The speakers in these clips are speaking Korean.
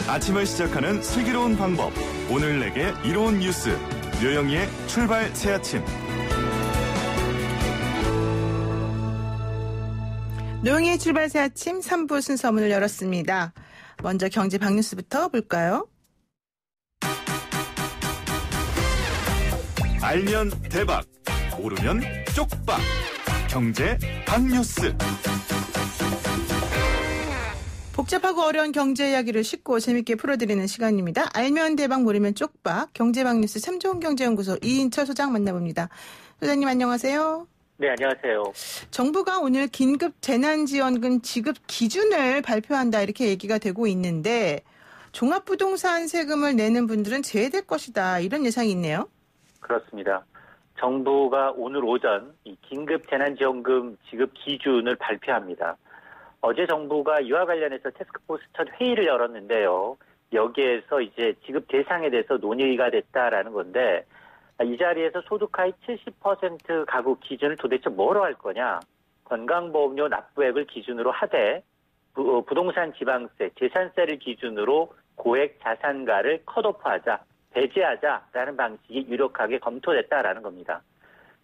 아침을 시작하는 슬기로운 방법. 오늘 내게 이로운 뉴스. 묘영이의 출발 새아침. 묘영이의 출발 새아침 3부 순서 문을 열었습니다. 먼저 경제 박뉴스부터 볼까요? 알면 대박, 모르면 쪽박. 경제 박뉴스. 복잡하고 어려운 경제 이야기를 쉽고 재밌게 풀어드리는 시간입니다. 알면 대박, 모르면 쪽박. 경제 박뉴스 참좋은경제연구소 이인철 소장 만나봅니다. 소장님 안녕하세요. 네, 안녕하세요. 정부가 오늘 긴급 재난지원금 지급 기준을 발표한다 이렇게 얘기가 되고 있는데 종합부동산 세금을 내는 분들은 제외될 것이다 이런 예상이 있네요. 그렇습니다. 정부가 오늘 오전 이 긴급 재난지원금 지급 기준을 발표합니다. 어제 정부가 이와 관련해서 태스크포스 첫 회의를 열었는데요. 여기에서 이제 지급 대상에 대해서 논의가 됐다라는 건데 이 자리에서 소득하위 70% 가구 기준을 도대체 뭐로 할 거냐. 건강보험료 납부액을 기준으로 하되 부동산 지방세, 재산세를 기준으로 고액 자산가를 컷오프하자, 배제하자라는 방식이 유력하게 검토됐다라는 겁니다.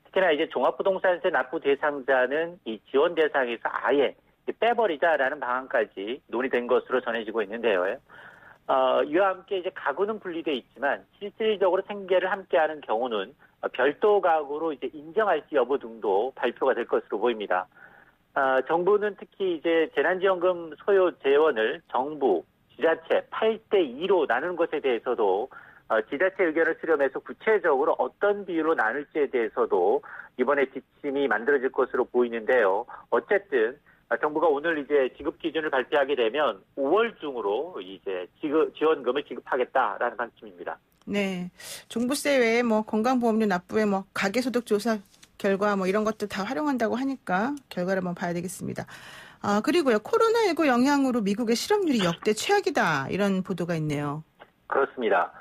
특히나 이제 종합부동산세 납부 대상자는 이 지원 대상에서 아예 빼버리자라는 방안까지 논의된 것으로 전해지고 있는데요. 이와 함께 이제 가구는 분리돼 있지만 실질적으로 생계를 함께하는 경우는 별도 가구로 이제 인정할지 여부 등도 발표가 될 것으로 보입니다. 정부는 특히 이제 재난지원금 소요 재원을 정부, 지자체 8대2로 나누는 것에 대해서도 지자체 의견을 수렴해서 구체적으로 어떤 비율로 나눌지에 대해서도 이번에 지침이 만들어질 것으로 보이는데요. 어쨌든 정부가 오늘 이제 지급 기준을 발표하게 되면 5월 중으로 이제 지원금을 지급하겠다라는 방침입니다. 네, 종부세 외에 뭐 건강보험료 납부에 뭐 가계소득 조사 결과 뭐 이런 것들 다 활용한다고 하니까 결과를 한번 봐야 되겠습니다. 그리고요, 코로나19 영향으로 미국의 실업률이 역대 최악이다 이런 보도가 있네요. 그렇습니다.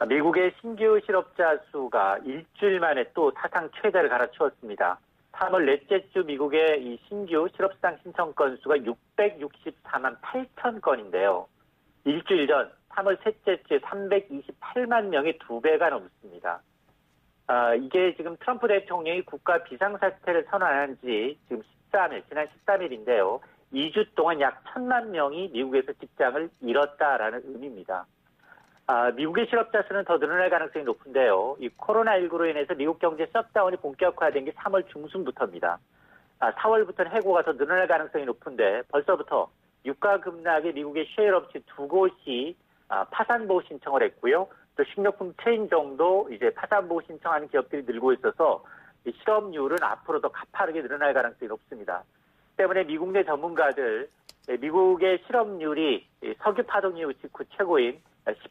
미국의 신규 실업자 수가 일주일 만에 또 사상 최대를 갈아치웠습니다. 3월 넷째 주 미국의 이 신규 실업수당 신청 건수가 664만 8천 건인데요. 일주일 전 3월 셋째 주에 328만 명의 2배가 넘습니다. 이게 지금 트럼프 대통령이 국가 비상사태를 선언한 지 지금 지난 13일인데요. 2주 동안 약 1,000만 명이 미국에서 직장을 잃었다라는 의미입니다. 미국의 실업자 수는 더 늘어날 가능성이 높은데요. 이 코로나19로 인해서 미국 경제 셧다운이 본격화된 게 3월 중순부터입니다. 4월부터는 해고가 더 늘어날 가능성이 높은데 벌써부터 유가 급락에 미국의 셰일 업체 2곳이 파산보호 신청을 했고요. 또 식료품 체인점도 이제 파산보호 신청하는 기업들이 늘고 있어서 이 실업률은 앞으로 더 가파르게 늘어날 가능성이 높습니다. 때문에 미국 내 전문가들 미국의 실업률이 석유 파동 이후 직후 최고인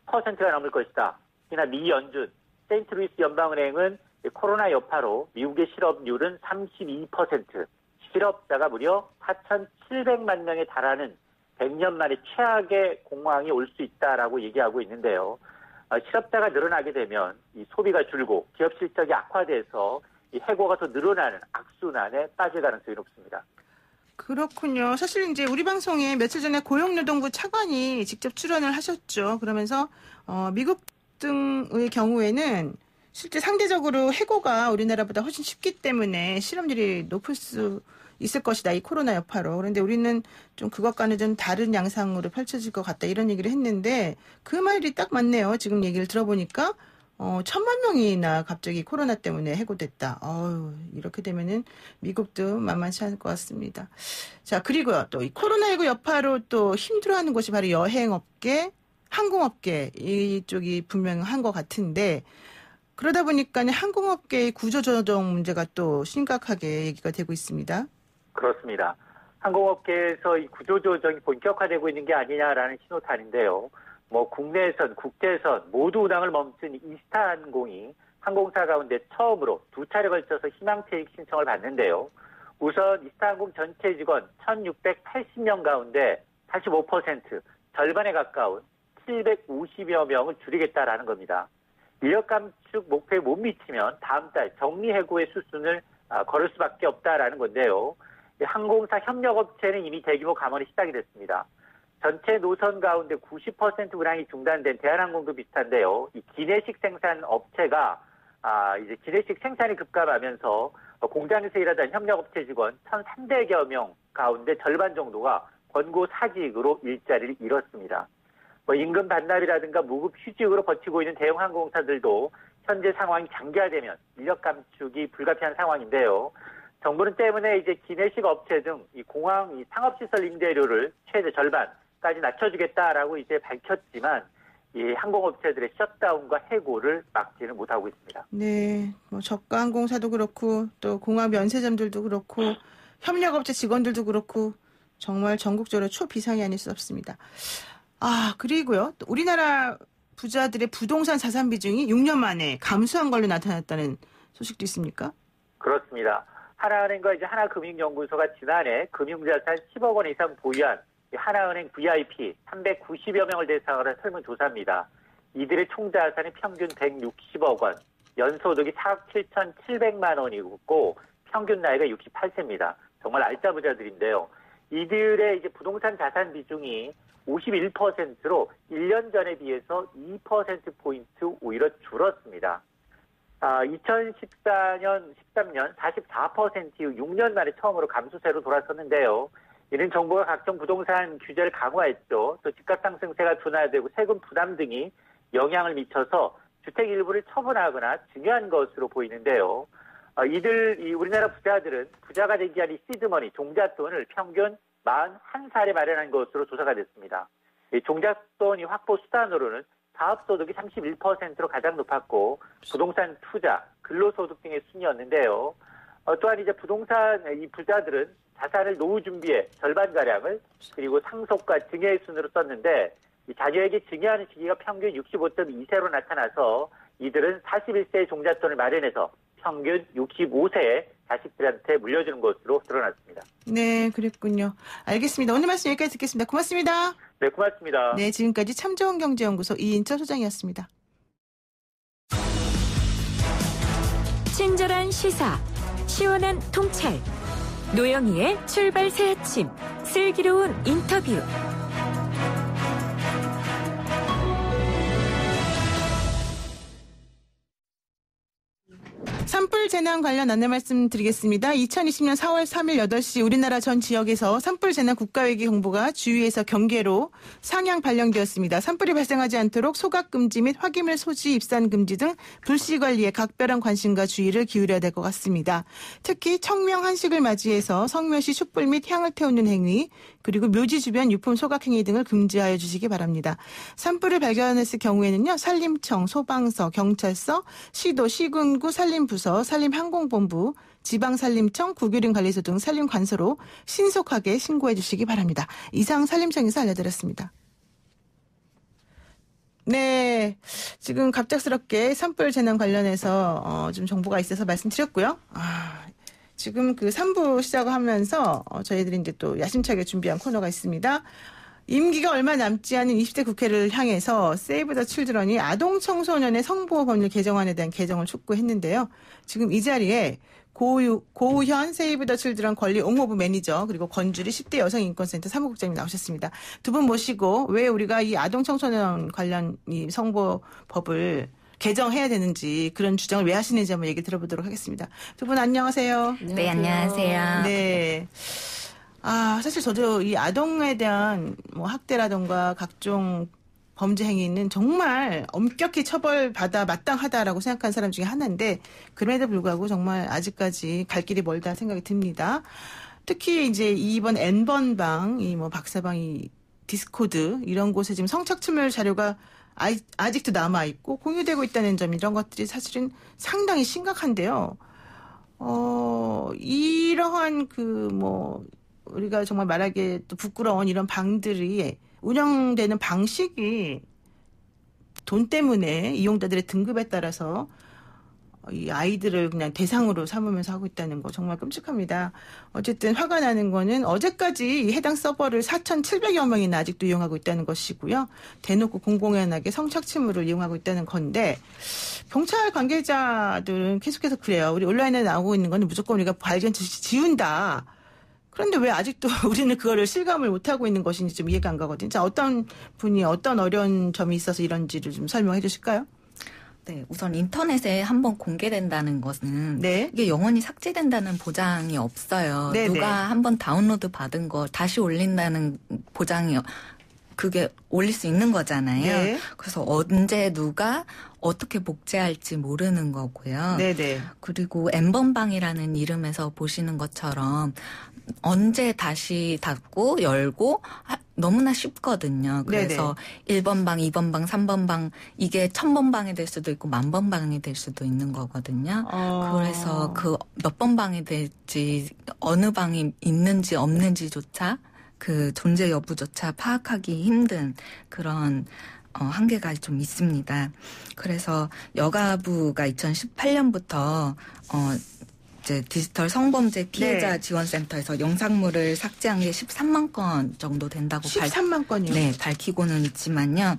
10%가 넘을 것이다. 특히나 미 연준, 세인트루이스 연방은행은 코로나 여파로 미국의 실업률은 32%, 실업자가 무려 4,700만 명에 달하는 100년 만에 최악의 공황이 올 수 있다라고 얘기하고 있는데요. 실업자가 늘어나게 되면 이 소비가 줄고 기업 실적이 악화돼서 이 해고가 더 늘어나는 악순환에 빠질 가능성이 높습니다. 그렇군요. 사실 이제 우리 방송에 며칠 전에 고용노동부 차관이 직접 출연을 하셨죠. 그러면서 미국 등의 경우에는 실제 상대적으로 해고가 우리나라보다 훨씬 쉽기 때문에 실업률이 높을 수 있을 것이다. 이 코로나 여파로. 그런데 우리는 좀 그것과는 좀 다른 양상으로 펼쳐질 것 같다. 이런 얘기를 했는데 그 말이 딱 맞네요. 지금 얘기를 들어보니까 1,000만 명이나 갑자기 코로나 때문에 해고됐다. 이렇게 되면은 미국도 만만치 않을 것 같습니다. 자, 그리고요, 또 이 코로나19 여파로 또 힘들어하는 곳이 바로 여행업계, 항공업계 이쪽이 분명한 것 같은데 그러다 보니까 항공업계의 구조조정 문제가 또 심각하게 얘기가 되고 있습니다. 그렇습니다. 항공업계에서 이 구조조정이 본격화되고 있는 게 아니냐라는 신호탄인데요. 국내선, 국제선 모두 운항을 멈춘 이스타항공이 항공사 가운데 처음으로 2차례 걸쳐서 희망퇴직 신청을 받는데요. 우선 이스타항공 전체 직원 1,680명 가운데 45%, 절반에 가까운 750여 명을 줄이겠다라는 겁니다. 인력 감축 목표에 못 미치면 다음 달 정리해고의 수순을 걸을 수밖에 없다라는 건데요. 항공사 협력업체는 이미 대규모 감원이 시작이 됐습니다. 전체 노선 가운데 90% 운항이 중단된 대한항공도 비슷한데요. 이 기내식 생산 업체가 이제 기내식 생산이 급감하면서 공장에서 일하던 협력업체 직원 1,300여 명 가운데 절반 정도가 권고 사직으로 일자리를 잃었습니다. 임금 반납이라든가 무급 휴직으로 버티고 있는 대형 항공사들도 현재 상황이 장기화되면 인력 감축이 불가피한 상황인데요. 정부는 때문에 이제 기내식 업체 등 이 공항 상업시설 임대료를 최대 절반까지 낮춰주겠다라고 이제 밝혔지만 이 항공업체들의 셧다운과 해고를 막지는 못하고 있습니다. 네, 뭐 저가 항공사도 그렇고 또 공항 면세점들도 그렇고 협력업체 직원들도 그렇고 정말 전국적으로 초비상이 아닐 수 없습니다. 그리고요. 또 우리나라 부자들의 부동산 자산 비중이 6년 만에 감소한 걸로 나타났다는 소식도 있습니까? 그렇습니다. 하나은행과 이제 하나금융연구소가 지난해 금융자산 10억 원 이상 보유한 하나은행 VIP 390여 명을 대상으로 한 설문조사입니다. 이들의 총자산이 평균 160억 원, 연소득이 4억 7,700만 원이고 평균 나이가 68세입니다. 정말 알짜 부자들인데요. 이들의 이제 부동산 자산 비중이 51%로 1년 전에 비해서 2%포인트 오히려 줄었습니다. 2014년, 13년 44% 이후 6년 만에 처음으로 감소세로 돌아섰는데요. 이는 정부가 각종 부동산 규제를 강화했죠. 또 집값 상승세가 둔화되고 세금 부담 등이 영향을 미쳐서 주택 일부를 처분하거나 증여한 것으로 보이는데요. 우리나라 부자들은 부자가 되기 위한 이 시드머니, 종잣돈을 평균 41살에 마련한 것으로 조사가 됐습니다. 이 종잣돈 확보 수단으로는 사업소득이 31%로 가장 높았고 부동산 투자, 근로소득 등의 순이었는데요. 또한 이제 부동산 이 부자들은 자산을 노후 준비에 절반가량을 그리고 상속과 증여의 순으로 썼는데 이 자녀에게 증여하는 시기가 평균 65.2세로 나타나서 이들은 41세의 종잣돈을 마련해서 평균 65세에 자식들한테 물려주는 것으로 드러났습니다. 네, 그랬군요. 알겠습니다. 오늘 말씀 여기까지 듣겠습니다. 고맙습니다. 네, 고맙습니다. 네, 지금까지 참좋은경제연구소 이인철 소장이었습니다. 친절한 시사, 시원한 통찰, 노영희의 출발 새 아침, 슬기로운 인터뷰. 산불 재난 관련 안내 말씀드리겠습니다. 2020년 4월 3일 8시 우리나라 전 지역에서 산불 재난 국가위기 경보가 주위에서 경계로 상향 발령되었습니다. 산불이 발생하지 않도록 소각 금지 및 화기물 소지 입산 금지 등 불씨 관리에 각별한 관심과 주의를 기울여야 될 것 같습니다. 특히 청명 한식을 맞이해서 성묘시 촛불 및 향을 태우는 행위, 그리고 묘지 주변 유품 소각 행위 등을 금지하여 주시기 바랍니다. 산불을 발견했을 경우에는요, 산림청, 소방서, 경찰서, 시도, 시군구 산림부서, 산림항공본부, 지방산림청, 국유림관리소 등 산림관서로 신속하게 신고해 주시기 바랍니다. 이상 산림청에서 알려드렸습니다. 네, 지금 갑작스럽게 산불 재난 관련해서 좀 정보가 있어서 말씀드렸고요. 지금 그 3부 시작하면서 저희들이 이제 또 야심차게 준비한 코너가 있습니다. 임기가 얼마 남지 않은 20대 국회를 향해서 세이브 더 칠드런이 아동 청소년의 성보호법률 개정안에 대한 개정을 촉구했는데요. 지금 이 자리에 고우현 세이브 더 칠드런 권리 옹호부 매니저 그리고 권주리 10대 여성인권센터 사무국장님 나오셨습니다. 두 분 모시고 왜 우리가 이 아동 청소년 관련 이 성보호법을 개정해야 되는지 그런 주장을 왜 하시는지 한번 얘기 들어보도록 하겠습니다. 두 분 안녕하세요. 네, 안녕하세요. 네. 사실 저도 이 아동에 대한 뭐 학대라던가 각종 범죄 행위는 정말 엄격히 처벌받아 마땅하다라고 생각하는 사람 중에 하나인데 그럼에도 불구하고 정말 아직까지 갈 길이 멀다 생각이 듭니다. 특히 이제 이번 N번방, 이 뭐 박사방, 디스코드 이런 곳에 지금 성착취물 자료가 아직도 남아있고 공유되고 있다는 점 이런 것들이 사실은 상당히 심각한데요. 이러한 우리가 정말 말하기에 또 부끄러운 이런 방들이 운영되는 방식이 돈 때문에 이용자들의 등급에 따라서 이 아이들을 그냥 대상으로 삼으면서 하고 있다는 거 정말 끔찍합니다. 어쨌든 화가 나는 거는 어제까지 해당 서버를 4,700여 명이나 아직도 이용하고 있다는 것이고요. 대놓고 공공연하게 성착취물을 이용하고 있다는 건데 경찰 관계자들은 계속해서 그래요. 우리 온라인에 나오고 있는 거는 무조건 우리가 발견 지운다. 그런데 왜 아직도 우리는 그거를 실감을 못하고 있는 것인지 좀 이해가 안 가거든요. 자, 어떤 분이 어떤 어려운 점이 있어서 이런지를 좀 설명해 주실까요? 네, 우선 인터넷에 한번 공개된다는 것은 네. 이게 영원히 삭제된다는 보장이 없어요. 네, 누가 네. 한번 다운로드 받은 거 다시 올린다는 보장이 그게 올릴 수 있는 거잖아요. 네. 그래서 언제 누가 어떻게 복제할지 모르는 거고요. 네네. 그리고 엠번방이라는 이름에서 보시는 것처럼 언제 다시 닫고 열고 너무나 쉽거든요. 그래서 1번 방, 2번 방, 3번 방 이게 1000번 방이 될 수도 있고 10,000번 방이 될 수도 있는 거거든요. 그래서 그 몇 번 방이 될지 어느 방이 있는지 없는지조차 그 존재 여부조차 파악하기 힘든 그런 한계가 좀 있습니다. 그래서 여가부가 2018년부터 이제 디지털 성범죄 피해자 네. 지원센터에서 영상물을 삭제한 게 13만 건 정도 된다고 13만 건이요? 네, 밝히고는 있지만요.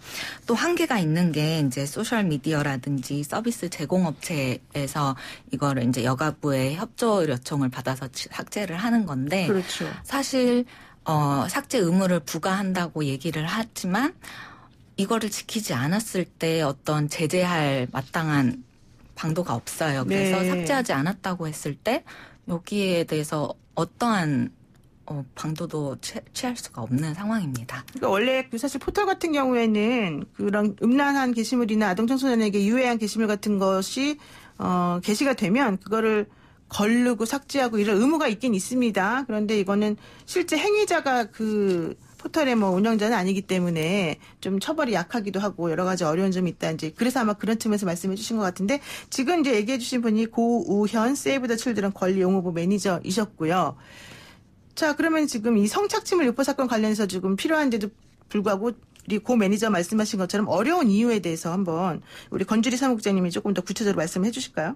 또 한계가 있는 게 이제 소셜 미디어라든지 서비스 제공업체에서 이거를 이제 여가부의 협조 요청을 받아서 삭제를 하는 건데 그렇죠. 사실 삭제 의무를 부과한다고 얘기를 하지만 이거를 지키지 않았을 때 어떤 제재할 마땅한 방도가 없어요. 그래서 네. 삭제하지 않았다고 했을 때 여기에 대해서 어떠한 방도도 취할 수가 없는 상황입니다. 그러니까 원래 그 사실 포털 같은 경우에는 그런 음란한 게시물이나 아동 청소년에게 유해한 게시물 같은 것이 게시가 되면 그거를 걸르고 삭제하고 이런 의무가 있긴 있습니다. 그런데 이거는 실제 행위자가 그 포털의 뭐 운영자는 아니기 때문에 좀 처벌이 약하기도 하고 여러 가지 어려운 점이 있다. 이제 그래서 아마 그런 틈에서 말씀해 주신 것 같은데 지금 이제 얘기해 주신 분이 고우현 세이브 더 칠드런 권리 용어부 매니저이셨고요. 자, 그러면 지금 이 성착취물 유포 사건 관련해서 지금 필요한데도 불구하고 우리 고 매니저 말씀하신 것처럼 어려운 이유에 대해서 한번 우리 건주리 사무국장님이 조금 더 구체적으로 말씀해 주실까요?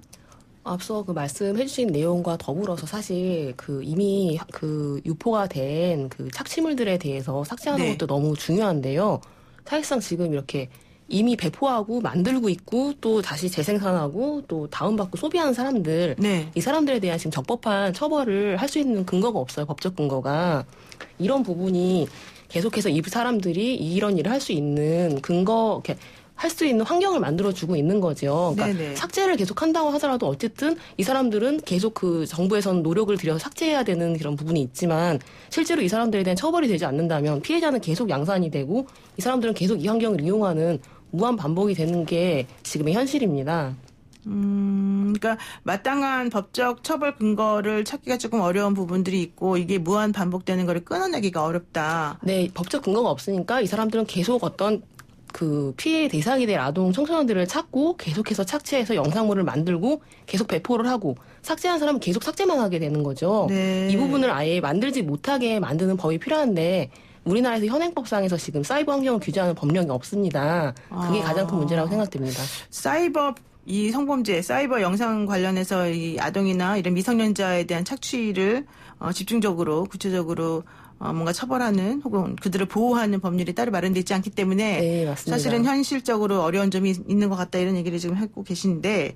앞서 그 말씀해주신 내용과 더불어서 사실 그 이미 그 유포가 된 그 착취물들에 대해서 삭제하는 네. 것도 너무 중요한데요. 사실상 지금 이렇게 이미 배포하고 만들고 있고 또 다시 재생산하고 또 다운받고 소비하는 사람들 네. 이 사람들에 대한 지금 적법한 처벌을 할 수 있는 근거가 없어요. 법적 근거가. 이런 부분이 계속해서 이 사람들이 이런 일을 할 수 있는 근거 이렇게 할 수 있는 환경을 만들어주고 있는 거죠. 그러니까 네네. 삭제를 계속 한다고 하더라도 어쨌든 이 사람들은 계속 그 정부에서는 노력을 들여서 삭제해야 되는 그런 부분이 있지만 실제로 이 사람들에 대한 처벌이 되지 않는다면 피해자는 계속 양산이 되고 이 사람들은 계속 이 환경을 이용하는 무한 반복이 되는 게 지금의 현실입니다. 그러니까 마땅한 법적 처벌 근거를 찾기가 조금 어려운 부분들이 있고 이게 무한 반복되는 거를 끊어내기가 어렵다. 네, 법적 근거가 없으니까 이 사람들은 계속 어떤 그 피해 대상이 될 아동 청소년들을 찾고 계속해서 착취해서 영상물을 만들고 계속 배포를 하고 삭제한 사람은 계속 삭제만 하게 되는 거죠. 네. 이 부분을 아예 만들지 못하게 만드는 법이 필요한데 우리나라에서 현행법상에서 지금 사이버 환경을 규제하는 법령이 없습니다. 그게 가장 큰 문제라고 생각됩니다. 사이버 이 성범죄, 사이버 영상 관련해서 이 아동이나 이런 미성년자에 대한 착취를 집중적으로 구체적으로 뭔가 처벌하는 혹은 그들을 보호하는 법률이 따로 마련되어 있지 않기 때문에 네, 맞습니다. 사실은 현실적으로 어려운 점이 있는 것 같다 이런 얘기를 지금 하고 계신데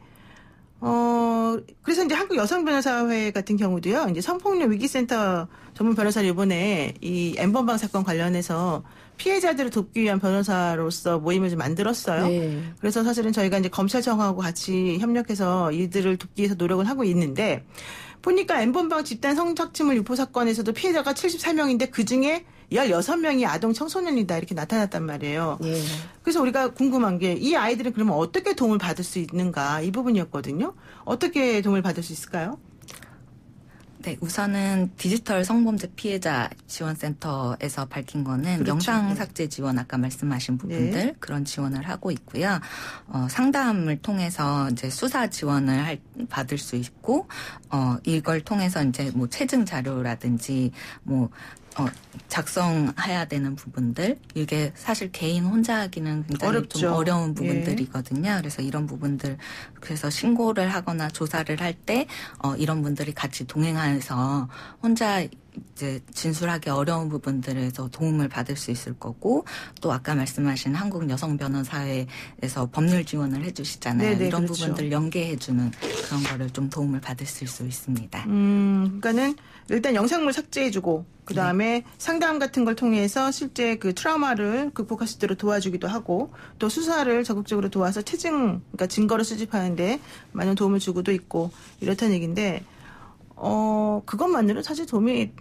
그래서 이제 한국 여성 변호사회 같은 경우도요. 이제 성폭력 위기센터 전문 변호사를 이번에 이 엠번방 사건 관련해서 피해자들을 돕기 위한 변호사로서 모임을 좀 만들었어요. 네. 그래서 사실은 저희가 이제 검찰청하고 같이 협력해서 이들을 돕기 위해서 노력을 하고 있는데 보니까 엠번방 집단 성착취물 유포 사건에서도 피해자가 74명인데 그중에 16명이 아동 청소년이다 이렇게 나타났단 말이에요. 예. 그래서 우리가 궁금한 게 이 아이들은 그러면 어떻게 도움을 받을 수 있는가 이 부분이었거든요. 어떻게 도움을 받을 수 있을까요? 네, 우선은 디지털 성범죄 피해자 지원센터에서 밝힌 거는 그렇죠. 영상 삭제 지원 아까 말씀하신 부분들 네. 그런 지원을 하고 있고요. 상담을 통해서 이제 수사 지원을 받을 수 있고 이걸 통해서 이제 뭐 체증 자료라든지 뭐 작성해야 되는 부분들 이게 사실 개인 혼자 하기는 굉장히 어렵죠. 좀 어려운 부분들이거든요. 그래서 이런 부분들 그래서 신고를 하거나 조사를 할 때 이런 분들이 같이 동행해서 혼자 이제 진술하기 어려운 부분들에서 도움을 받을 수 있을 거고 또 아까 말씀하신 한국여성변호사회에서 법률 지원을 해주시잖아요. 네네, 이런 그렇죠. 부분들 연계해주는 그런 거를 좀 도움을 받을 수 있습니다. 그러니까는 일단 영상물 삭제해주고 그 다음에 네. 상담 같은 걸 통해서 실제 그 트라우마를 극복할 수 있도록 도와주기도 하고 또 수사를 적극적으로 도와서 그러니까 증거를 수집하는데 많은 도움을 주고도 있고 이렇다는 얘기인데 그것만으로 사실 도움이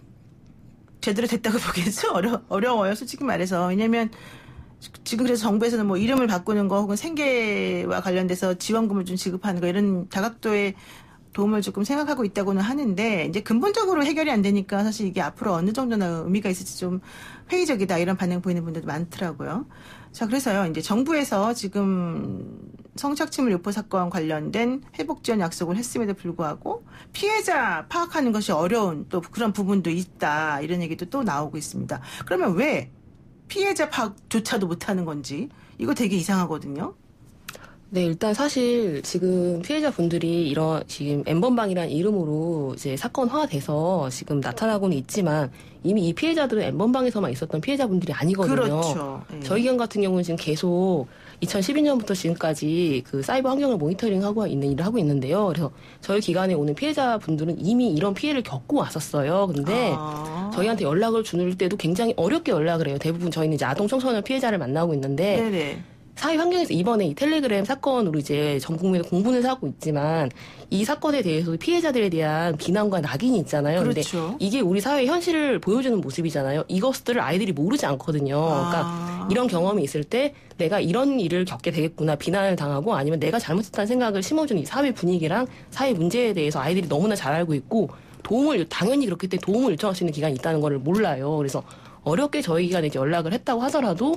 제대로 됐다고 보기에는 어려워요. 솔직히 말해서. 왜냐면 지금 그래서 정부에서는 뭐 이름을 바꾸는 거 혹은 생계와 관련돼서 지원금을 좀 지급하는 거 이런 다각도의 도움을 조금 생각하고 있다고는 하는데 이제 근본적으로 해결이 안 되니까 사실 이게 앞으로 어느 정도나 의미가 있을지 좀 회의적이다 이런 반응 보이는 분들도 많더라고요. 자, 그래서요. 이제 정부에서 지금 성착취물 유포 사건 관련된 회복 지원 약속을 했음에도 불구하고 피해자 파악하는 것이 어려운 또 그런 부분도 있다. 이런 얘기도 또 나오고 있습니다. 그러면 왜 피해자 파악조차도 못하는 건지 이거 되게 이상하거든요. 네, 일단 사실 지금 피해자분들이 이런 지금 N번방이라는 이름으로 이제 사건화돼서 지금 나타나고는 있지만 이미 이 피해자들은 N번방에서만 있었던 피해자분들이 아니거든요. 그렇죠. 예. 저희 기관 같은 경우는 지금 계속 2012년부터 지금까지 그 사이버 환경을 모니터링하고 있는 일을 하고 있는데요. 그래서 저희 기관에 오는 피해자분들은 이미 이런 피해를 겪고 왔었어요. 근데 저희한테 연락을 주는 때도 굉장히 어렵게 연락을 해요. 대부분 저희는 이제 아동 청소년 피해자를 만나고 있는데 네네. 사회 환경에서 이번에 이 텔레그램 사건으로 이제 전 국민에 공분을 사고 있지만 이 사건에 대해서 피해자들에 대한 비난과 낙인이 있잖아요. 그렇죠. 근데 이게 우리 사회의 현실을 보여주는 모습이잖아요. 이것들을 아이들이 모르지 않거든요. 그러니까 이런 경험이 있을 때 내가 이런 일을 겪게 되겠구나 비난을 당하고 아니면 내가 잘못했다는 생각을 심어주는 이 사회 분위기랑 사회 문제에 대해서 아이들이 너무나 잘 알고 있고 당연히 그렇기 때문에 도움을 요청할 수 있는 기관이 있다는 걸 몰라요. 그래서 어렵게 저희 기관에 이제 연락을 했다고 하더라도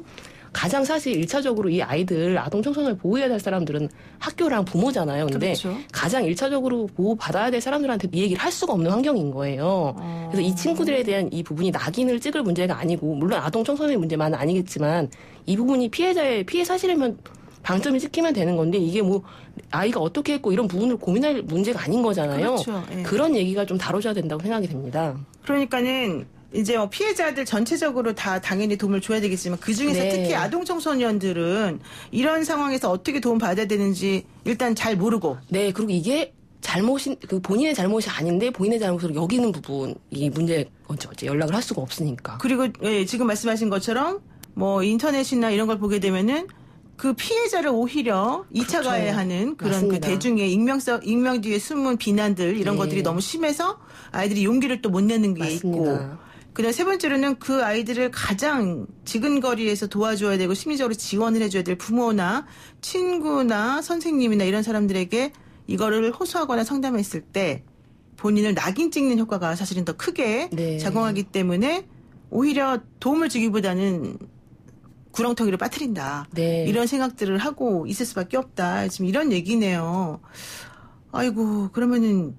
가장 사실 1차적으로 이 아이들 아동 청소년을 보호해야 될 사람들은 학교랑 부모잖아요. 근데 그렇죠. 가장 1차적으로 보호받아야 될 사람들한테 이 얘기를 할 수가 없는 환경인 거예요. 그래서 이 친구들에 대한 이 부분이 낙인을 찍을 문제가 아니고 물론 아동 청소년의 문제만은 아니겠지만 이 부분이 피해 사실이면 방점이 찍히면 되는 건데 이게 뭐 아이가 어떻게 했고 이런 부분을 고민할 문제가 아닌 거잖아요. 그렇죠. 예. 그런 얘기가 좀 다뤄져야 된다고 생각이 됩니다. 그러니까는 이제 뭐 피해자들 전체적으로 다 당연히 도움을 줘야 되겠지만 그중에서 네. 특히 아동 청소년들은 이런 상황에서 어떻게 도움 받아야 되는지 일단 잘 모르고 네, 그리고 이게 본인의 잘못이 아닌데 본인의 잘못으로 여기는 부분, 이 문제인 거죠. 이제 연락을 할 수가 없으니까. 그리고 예, 지금 말씀하신 것처럼 뭐 인터넷이나 이런 걸 보게 되면은 그 피해자를 오히려 2차 그렇죠. 가해하는 그런 맞습니다. 그 대중의 익명 뒤에 숨은 비난들 이런 네. 것들이 너무 심해서 아이들이 용기를 또 못 내는 게 있고 맞습니다. 그다음 세 번째로는 그 아이들을 가장 지근거리에서 도와줘야 되고 심리적으로 지원을 해줘야 될 부모나 친구나 선생님이나 이런 사람들에게 이거를 호소하거나 상담했을 때 본인을 낙인 찍는 효과가 사실은 더 크게 네. 작용하기 때문에 오히려 도움을 주기보다는 구렁텅이를 빠뜨린다. 네. 이런 생각들을 하고 있을 수밖에 없다. 지금 이런 얘기네요. 아이고 그러면은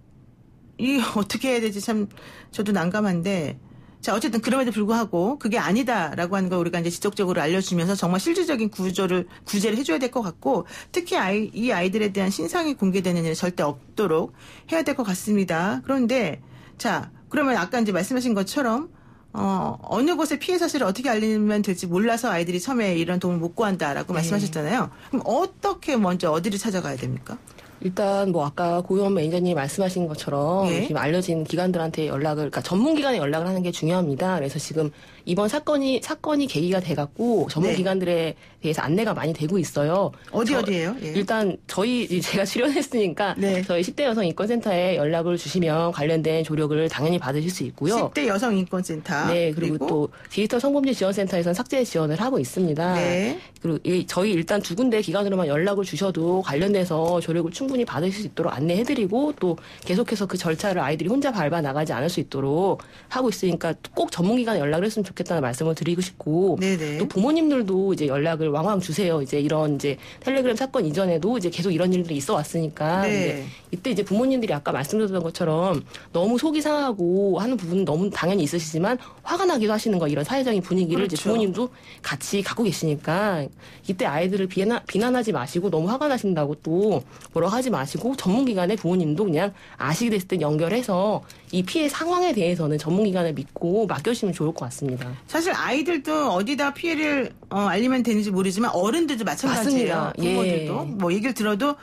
이 어떻게 해야 되지 참 저도 난감한데 자 어쨌든 그럼에도 불구하고 그게 아니다라고 하는 걸 우리가 이제 지속적으로 알려주면서 정말 실질적인 구제를 해줘야 될 것 같고 특히 이 아이들에 대한 신상이 공개되는 일이 절대 없도록 해야 될 것 같습니다. 그런데 자 그러면 아까 이제 말씀하신 것처럼 어느 곳에 피해 사실을 어떻게 알리면 될지 몰라서 아이들이 처음에 이런 도움을 못 구한다라고 말씀하셨잖아요. 그럼 어떻게 먼저 어디를 찾아가야 됩니까? 일단 뭐 아까 고용 매니저님이 말씀하신 것처럼 예. 지금 알려진 기관들한테 그러니까 전문 기관에 연락을 하는 게 중요합니다. 그래서 지금 이번 사건이 계기가 돼갖고 전문 네. 기관들에 대해서 안내가 많이 되고 있어요. 어디에요? 예. 일단 제가 출연했으니까 네. 저희 10대 여성 인권센터에 연락을 주시면 관련된 조력을 당연히 받으실 수 있고요. 10대 여성인권센터. 네, 그리고 또 디지털 성범죄 지원센터에서는 삭제 지원을 하고 있습니다. 네. 그리고 저희 일단 2군데 기관으로만 연락을 주셔도 관련돼서 조력을 충분히 받으실 수 있도록 안내해드리고 또 계속해서 그 절차를 아이들이 혼자 밟아 나가지 않을 수 있도록 하고 있으니까 꼭 전문기관에 연락을 했으면 좋겠다는 말씀을 드리고 싶고 네네. 또 부모님들도 이제 연락을 왕왕 주세요. 이제 이런 텔레그램 사건 이전에도 이제 계속 이런 일들이 있어 왔으니까 네. 이때 이제 부모님들이 아까 말씀드렸던 것처럼 너무 속이 상하고 하는 부분은 너무 당연히 있으시지만 화가 나기도 하시는 거 이런 사회적인 분위기를 그렇죠. 이제 부모님도 같이 갖고 계시니까 이때 아이들을 비난하지 마시고 너무 화가 나신다고 또 뭐라고 하지 마시고 전문기관의 부모님도 그냥 아시게 됐을 때 연결해서 이 피해 상황에 대해서는 전문기관을 믿고 맡겨주시면 좋을 것 같습니다. 사실 아이들도 어디다 피해를 알리면 되는지 모르지만 어른들도 마찬가지예요. 맞습니다. 부모들도 뭐 얘기를 들어도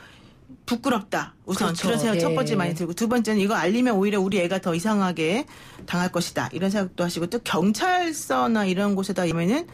부끄럽다. 우선 그렇죠. 그런 생각 예. 첫 번째 많이 들고 두 번째는 이거 알리면 오히려 우리 애가 더 이상하게 당할 것이다. 이런 생각도 하시고 또 경찰서나 이런 곳에다 이면은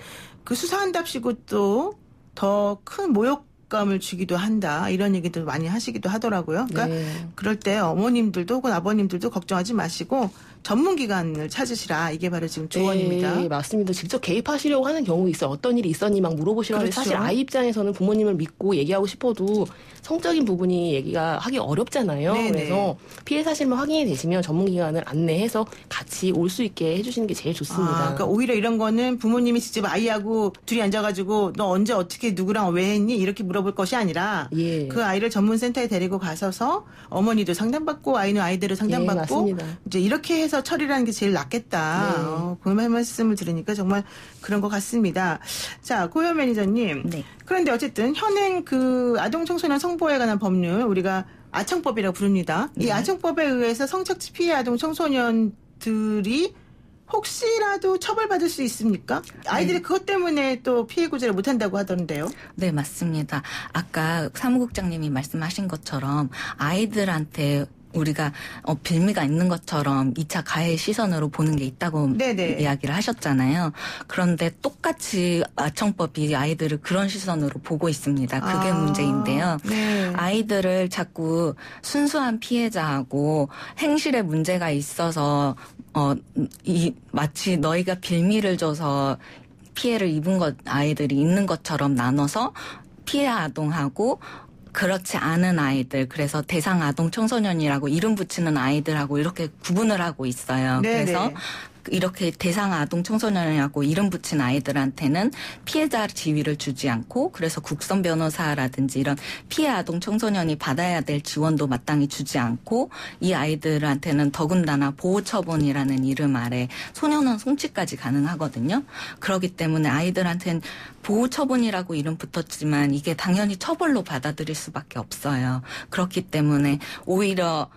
그 수사한답시고 또 더 큰 모욕감을 주기도 한다. 이런 얘기도 많이 하시기도 하더라고요. 그러니까 네. 그럴 때 어머님들도 혹은 아버님들도 걱정하지 마시고 전문기관을 찾으시라. 이게 바로 지금 조언입니다. 네, 맞습니다. 직접 개입하시려고 하는 경우 있어요. 어떤 일이 있었니 막 물어보시라고 하는데 그렇죠. 사실 아이 입장에서는 부모님을 믿고 얘기하고 싶어도 성적인 부분이 얘기가 하기 어렵잖아요. 네네. 그래서 피해 사실만 확인이 되시면 전문기관을 안내해서 같이 올 수 있게 해주시는 게 제일 좋습니다. 그러니까 오히려 이런 거는 부모님이 직접 아이하고 둘이 앉아가지고 너 언제 어떻게 누구랑 왜 했니 이렇게 물어볼 것이 아니라 예. 그 아이를 전문센터에 데리고 가서서 어머니도 상담받고 아이는 아이대로 상담받고 맞습니다. 이제 이렇게 해서 처리라는 게 제일 낫겠다. 네. 그 말씀을 들으니까 정말 그런 것 같습니다. 자, 고현 매니저님. 네. 그런데 어쨌든 현행 그 아동 청소년 성보호에 관한 법률 우리가 아청법이라고 부릅니다. 이 아청법에 의해서 성착취 피해 아동 청소년들이 혹시라도 처벌받을 수 있습니까? 아이들이 그것 때문에 또 피해 구제를 못한다고 하던데요. 네, 맞습니다. 아까 사무국장님이 말씀하신 것처럼 아이들한테 우리가 빌미가 있는 것처럼 2차 가해 시선으로 보는 게 있다고 네네. 이야기를 하셨잖아요. 그런데 똑같이 아청법이 아이들을 그런 시선으로 보고 있습니다. 그게 문제인데요. 네. 아이들을 자꾸 순수한 피해자하고 행실에 문제가 있어서 마치 너희가 빌미를 줘서 피해를 입은 아이들이 있는 것처럼 나눠서 피해 아동하고 그렇지 않은 아이들, 그래서 대상 아동 청소년이라고 이름 붙이는 아이들하고 이렇게 구분을 하고 있어요. 네네. 그래서 이렇게 대상 아동 청소년이라고 이름 붙인 아이들한테는 피해자 지위를 주지 않고 그래서 국선 변호사라든지 이런 피해 아동 청소년이 받아야 될 지원도 마땅히 주지 않고 이 아이들한테는 더군다나 보호처분이라는 이름 아래 소년원 송치까지 가능하거든요. 그렇기 때문에 아이들한테는 보호처분이라고 이름 붙었지만 이게 당연히 처벌로 받아들일 수밖에 없어요. 그렇기 때문에 오히려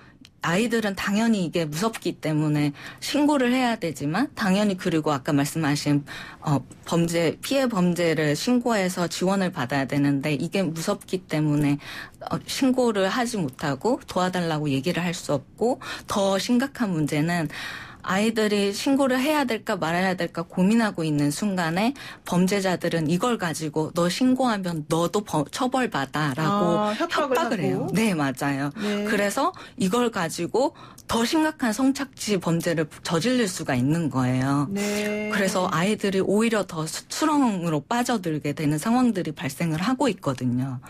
아이들은 당연히 이게 무섭기 때문에 신고를 해야 되지만 당연히 그리고 아까 말씀하신 피해 범죄를 신고해서 지원을 받아야 되는데 이게 무섭기 때문에 신고를 하지 못하고 도와달라고 얘기를 할 수 없고 더 심각한 문제는 아이들이 신고를 해야 될까 말아야 될까 고민하고 있는 순간에 범죄자들은 이걸 가지고 너 신고하면 너도 처벌받아라고 협박을 해요. 네, 맞아요. 네. 그래서 이걸 가지고 더 심각한 성착취 범죄를 저지를 수가 있는 거예요. 네. 그래서 아이들이 오히려 더 수렁으로 빠져들게 되는 상황들이 발생을 하고 있거든요.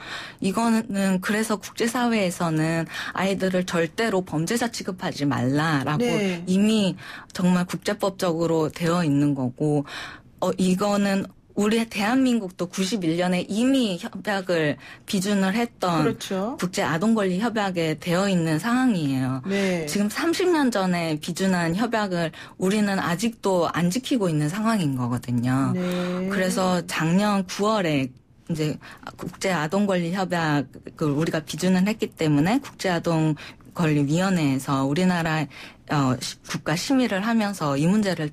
이거는 그래서 국제사회에서는 아이들을 절대로 범죄자 취급하지 말라라고 네. 이미 정말 국제법적으로 되어 있는 거고 이거는 우리 대한민국도 91년에 이미 협약을 비준을 했던 그렇죠. 국제 아동 권리 협약에 되어 있는 상황이에요. 네. 지금 30년 전에 비준한 협약을 우리는 아직도 안 지키고 있는 상황인 거거든요. 네. 그래서 작년 9월에 이제 국제 아동 권리 협약을 우리가 비준을 했기 때문에 국제 아동 권리위원회에서 우리나라 국가 심의를 하면서 이 문제를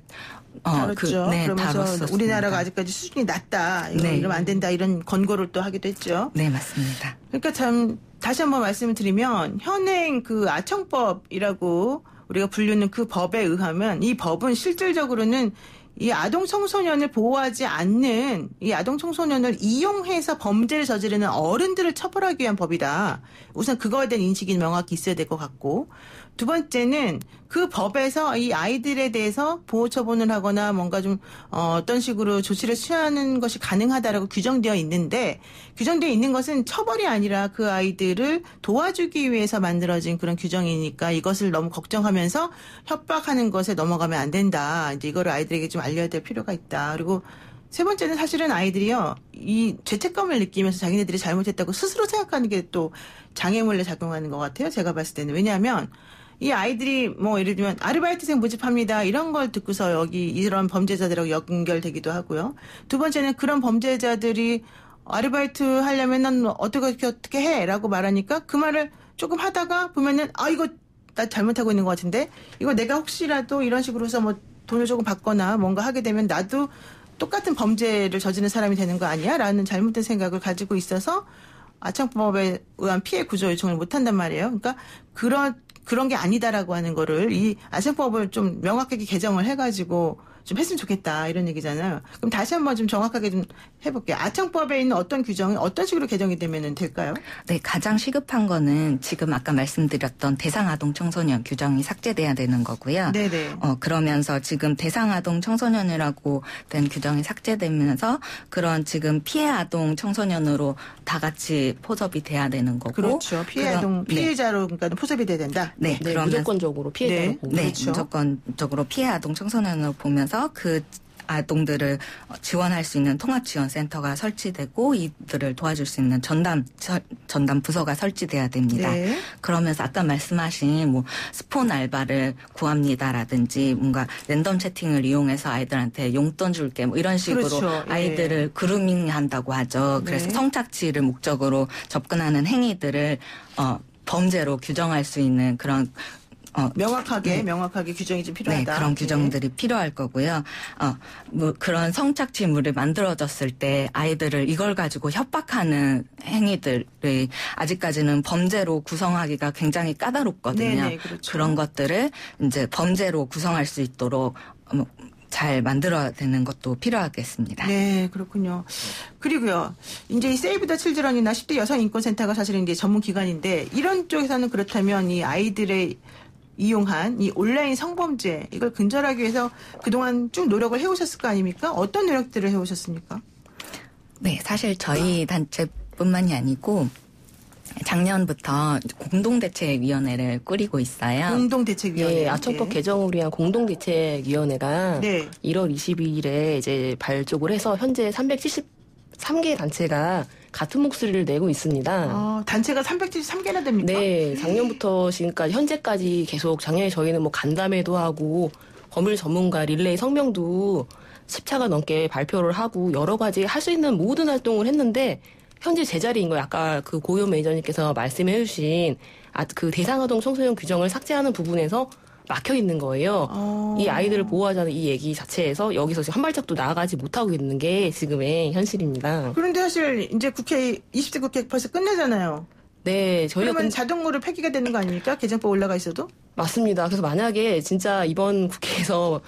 다뤘죠. 그러면서 다뤘었습니다. 우리나라가 아직까지 수준이 낮다. 네. 이러면 안 된다. 이런 권고를 또 하기도 했죠. 네, 맞습니다. 그러니까 참 다시 한번 말씀을 드리면 현행 그 아청법이라고 우리가 부르는 그 법에 의하면 이 법은 실질적으로는 이 아동 청소년을 보호하지 않는 이 아동 청소년을 이용해서 범죄를 저지르는 어른들을 처벌하기 위한 법이다. 우선 그거에 대한 인식이 명확히 있어야 될 것 같고 두 번째는 그 법에서 이 아이들에 대해서 보호 처분을 하거나 뭔가 좀 어떤 식으로 조치를 취하는 것이 가능하다라고 규정되어 있는데 규정되어 있는 것은 처벌이 아니라 그 아이들을 도와주기 위해서 만들어진 그런 규정이니까 이것을 너무 걱정하면서 협박하는 것에 넘어가면 안 된다. 이제 이거를 아이들에게 좀 알려야 될 필요가 있다. 그리고 세 번째는 사실은 아이들이요, 이 죄책감을 느끼면서 자기네들이 잘못했다고 스스로 생각하는 게 또 장애물에 작용하는 것 같아요. 제가 봤을 때는. 왜냐하면 이 아이들이 뭐 예를 들면 아르바이트생 모집합니다. 이런 걸 듣고서 여기 이런 범죄자들하고 연결되기도 하고요. 두 번째는 그런 범죄자들이 아르바이트 하려면 난 어떻게 해라고 말하니까 그 말을 조금 하다가 보면은 이거 나 잘못하고 있는 것 같은데 이거 내가 혹시라도 이런 식으로 해서 뭐 돈을 조금 받거나 뭔가 하게 되면 나도 똑같은 범죄를 저지른 사람이 되는 거 아니야? 라는 잘못된 생각을 가지고 있어서 아청법에 의한 피해 구조 요청을 못 한단 말이에요. 그러니까 그런 게 아니다라고 하는 거를 이 아청법을 좀 명확하게 개정을 해가지고 좀 했으면 좋겠다 이런 얘기잖아요. 그럼 다시 한번 좀 정확하게 좀 해볼게요. 아청법에 있는 어떤 규정이 어떤 식으로 개정이 되면 될까요? 네, 가장 시급한 거는 지금 아까 말씀드렸던 대상아동 청소년 규정이 삭제돼야 되는 거고요. 네네. 그러면서 지금 대상아동 청소년이라고 된 규정이 삭제되면서 그런 지금 피해아동 청소년으로 다 같이 포섭이 돼야 되는 거고. 그렇죠. 피해자로 그러니까 포섭이 돼야 된다. 네, 네, 그러면 무조건적으로 피해자로 네. 보고. 네, 그렇죠. 무조건적으로 피해아동 청소년으로 보면서 그 아동들을 지원할 수 있는 통합지원센터가 설치되고 이들을 도와줄 수 있는 전담 부서가 설치돼야 됩니다. 네. 그러면서 아까 말씀하신 뭐 스폰 알바를 구합니다라든지 뭔가 랜덤 채팅을 이용해서 아이들한테 용돈 줄게 뭐 이런 식으로 그렇죠. 예. 아이들을 그루밍한다고 하죠. 그래서 네. 성착취를 목적으로 접근하는 행위들을 범죄로 규정할 수 있는 그런 명확하게 규정이 좀 필요하다. 네, 그런 규정들이 필요할 거고요. 뭐 그런 성착취물을 만들어졌을 때 아이들을 이걸 가지고 협박하는 행위들이 아직까지는 범죄로 구성하기가 굉장히 까다롭거든요. 네네, 그렇죠. 그런 것들을 이제 범죄로 구성할 수 있도록 잘 만들어야 되는 것도 필요하겠습니다. 네, 그렇군요. 그리고요, 이제 이 세이브 더 칠드런이나 10대 여성 인권센터가 사실은 이제 전문 기관인데 이런 쪽에서는 그렇다면 이 아이들의 이용한 이 온라인 성범죄 이걸 근절하기 위해서 그동안 쭉 노력을 해오셨을 거 아닙니까? 어떤 노력들을 해오셨습니까? 네, 사실 저희 단체뿐만이 아니고 작년부터 공동대책위원회를 꾸리고 있어요. 공동대책위원회. 예, 아청법 개정을 위한 공동대책위원회가 네. 1월 22일에 이제 발족을 해서 현재 373개 단체가 같은 목소리를 내고 있습니다. 단체가 373개나 됩니까? 네, 작년부터 지금까지 현재까지 계속 작년에 저희는 뭐 간담회도 하고 법률 전문가 릴레이 성명도 10차가 넘게 발표를 하고 여러 가지 할 수 있는 모든 활동을 했는데 현재 제자리인 거예요. 아까 그 고요 매니저님께서 말씀해 주신 그 대상아동 청소년 규정을 삭제하는 부분에서 막혀 있는 거예요. 이 아이들을 보호하자는 이 얘기 자체에서 여기서 지금 한 발짝도 나아가지 못하고 있는 게 지금의 현실입니다. 그런데 사실 이제 20대 국회 벌써 끝내잖아요. 네, 저희가 그러면 자동으로 폐기가 되는 거 아닙니까? 개정법 올라가 있어도? 맞습니다. 그래서 만약에 진짜 이번 국회에서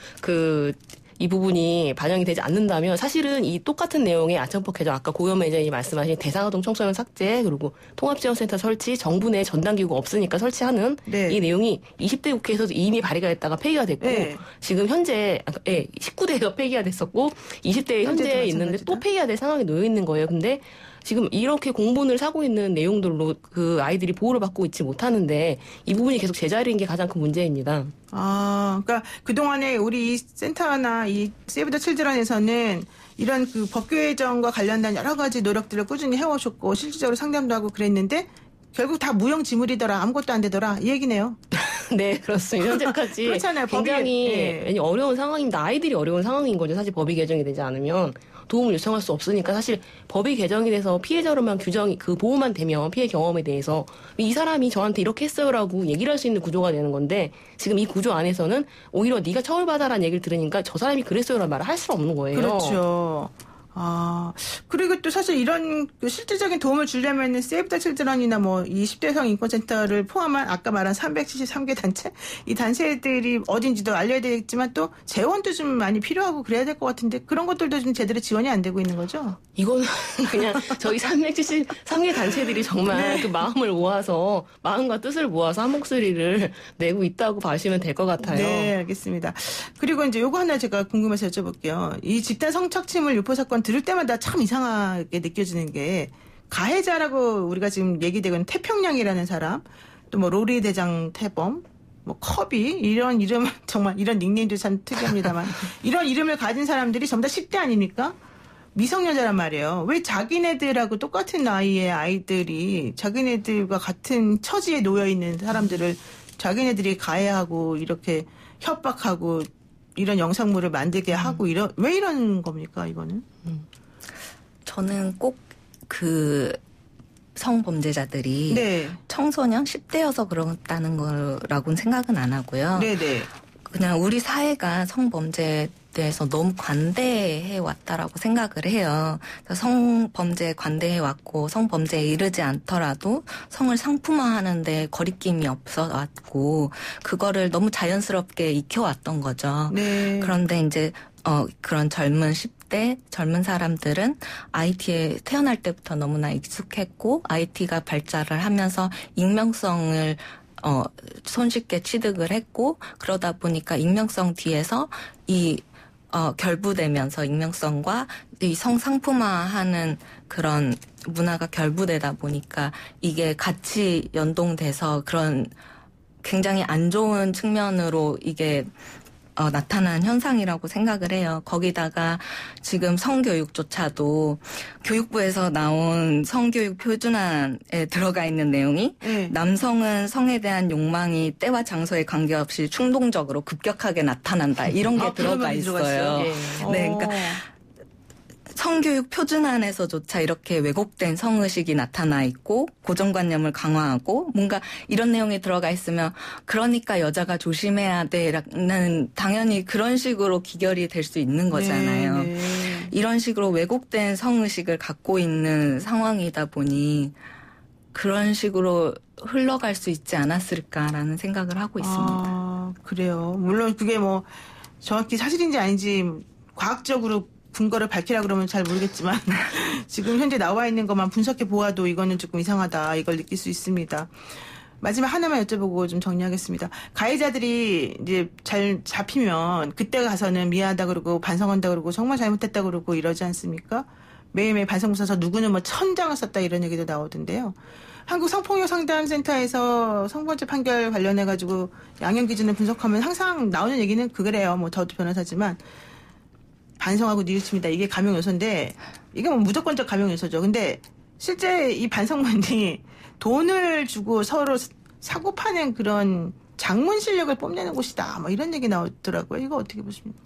이 부분이 반영이 되지 않는다면 사실은 이 똑같은 내용의 아청법 개정 아까 고현 매니저님이 말씀하신 대상아동 청소년 삭제 그리고 통합지원센터 설치 정부 내 전담기구가 없으니까 설치하는 네. 이 내용이 20대 국회에서도 이미 발의가 됐다가 폐기가 됐고 네. 지금 현재 19대에서 폐기가 됐었고 20대에 현재 있는데 또 폐기가 될 상황에 놓여 있는 거예요. 근데 지금 이렇게 공분을 사고 있는 내용들로 그 아이들이 보호를 받고 있지 못하는데 이 부분이 계속 제자리인 게 가장 큰 문제입니다. 그러니까 그동안에 우리 이 센터나 이 세이브 더 칠드런에서는 이런 그 법 개정과 관련된 여러 가지 노력들을 꾸준히 해오셨고 실질적으로 상담도 하고 그랬는데 결국 다 무용지물이더라. 아무것도 안 되더라. 이 얘기네요. 네, 그렇습니다. 현재까지 그렇잖아요. 굉장히 어려운 상황입니다. 아이들이 어려운 상황인 거죠. 사실 법이 개정이 되지 않으면 도움을 요청할 수 없으니까 사실 법이 개정이 돼서 피해자로만 규정이 그 보호만 되면 피해 경험에 대해서 이 사람이 저한테 이렇게 했어요라고 얘기를 할 수 있는 구조가 되는 건데 지금 이 구조 안에서는 오히려 네가 처벌받아라는 얘기를 들으니까 저 사람이 그랬어요라는 말을 할 수 없는 거예요. 그렇죠. 그리고 또 사실 이런 그 실질적인 도움을 주려면 세이브 더 칠드런이나 뭐 20대 여성 인권센터를 포함한 아까 말한 373개 단체 이 단체들이 어딘지도 알려야 되겠지만 또 재원도 좀 많이 필요하고 그래야 될 것 같은데 그런 것들도 좀 제대로 지원이 안 되고 있는 거죠? 이거는 그냥 저희 373개 단체들이 정말 그 마음을 모아서 마음과 뜻을 모아서 한 목소리를 내고 있다고 봐주시면 될 것 같아요. 네, 알겠습니다. 그리고 이제 요거 하나 제가 궁금해서 여쭤볼게요. 이 집단 성착취물 유포 사건 들을 때마다 참 이상하게 느껴지는 게 가해자라고 우리가 지금 얘기되고 있는 태평양이라는 사람 또 뭐 로리 대장 태범 뭐 커비 이런 이름 정말 이런 닉네임도 참 특이합니다만 이런 이름을 가진 사람들이 전부 다 10대 아닙니까? 미성년자란 말이에요. 왜 자기네들하고 똑같은 나이의 아이들이 자기네들과 같은 처지에 놓여 있는 사람들을 자기네들이 가해하고 이렇게 협박하고 이런 영상물을 만들게 하고 왜 이런 겁니까 이거는? 저는 꼭 그 성범죄자들이 네. 청소년 10대여서 그렇다는 거라고는 생각은 안 하고요. 네네. 그냥 우리 사회가 성범죄에 대해서 너무 관대해 왔다라고 생각을 해요. 성범죄에 관대해 왔고 성범죄에 이르지 않더라도 성을 상품화하는데 거리낌이 없어 왔고 그거를 너무 자연스럽게 익혀왔던 거죠. 네. 그런데 이제 그런 젊은 10대 젊은 사람들은 IT에 태어날 때부터 너무나 익숙했고 IT가 발달을 하면서 익명성을 손쉽게 취득을 했고 그러다 보니까 익명성 뒤에서 결부되면서 익명성과 이 성상품화하는 그런 문화가 결부되다 보니까 이게 같이 연동돼서 그런 굉장히 안 좋은 측면으로 이게 나타난 현상이라고 생각을 해요. 거기다가 지금 성교육조차도 교육부에서 나온 성교육 표준안에 들어가 있는 내용이 남성은 성에 대한 욕망이 때와 장소에 관계없이 충동적으로 급격하게 나타난다. 이런 게 들어가 있어요. 네, 그러니까 성교육 표준안에서조차 이렇게 왜곡된 성의식이 나타나 있고 고정관념을 강화하고 뭔가 이런 내용이 들어가 있으면 그러니까 여자가 조심해야 돼라는 당연히 그런 식으로 기결이 될 수 있는 거잖아요. 네. 이런 식으로 왜곡된 성의식을 갖고 있는 상황이다 보니 그런 식으로 흘러갈 수 있지 않았을까라는 생각을 하고 있습니다. 아, 그래요. 물론 그게 뭐 정확히 사실인지 아닌지 과학적으로 근거를 밝히라 그러면 잘 모르겠지만 지금 현재 나와 있는 것만 분석해 보아도 이거는 조금 이상하다 이걸 느낄 수 있습니다. 마지막 하나만 여쭤보고 좀 정리하겠습니다. 가해자들이 이제 잘 잡히면 그때 가서는 미안하다 그러고 반성한다 그러고 정말 잘못했다 그러고 이러지 않습니까? 매일매일 반성문 써서 누구는 뭐 1000장을 썼다 이런 얘기도 나오던데요. 한국 성폭력 상담센터에서 성범죄 판결 관련해가지고 양형 기준을 분석하면 항상 나오는 얘기는 그거래요. 뭐 저도 변호사지만 반성하고 뉘우칩니다. 이게 감형 요소인데 이게 뭐 무조건적 감형 요소죠. 근데 실제 이 반성문이 돈을 주고 서로 사고 파는 그런 장문 실력을 뽐내는 곳이다. 뭐 이런 얘기 나오더라고요. 이거 어떻게 보십니까?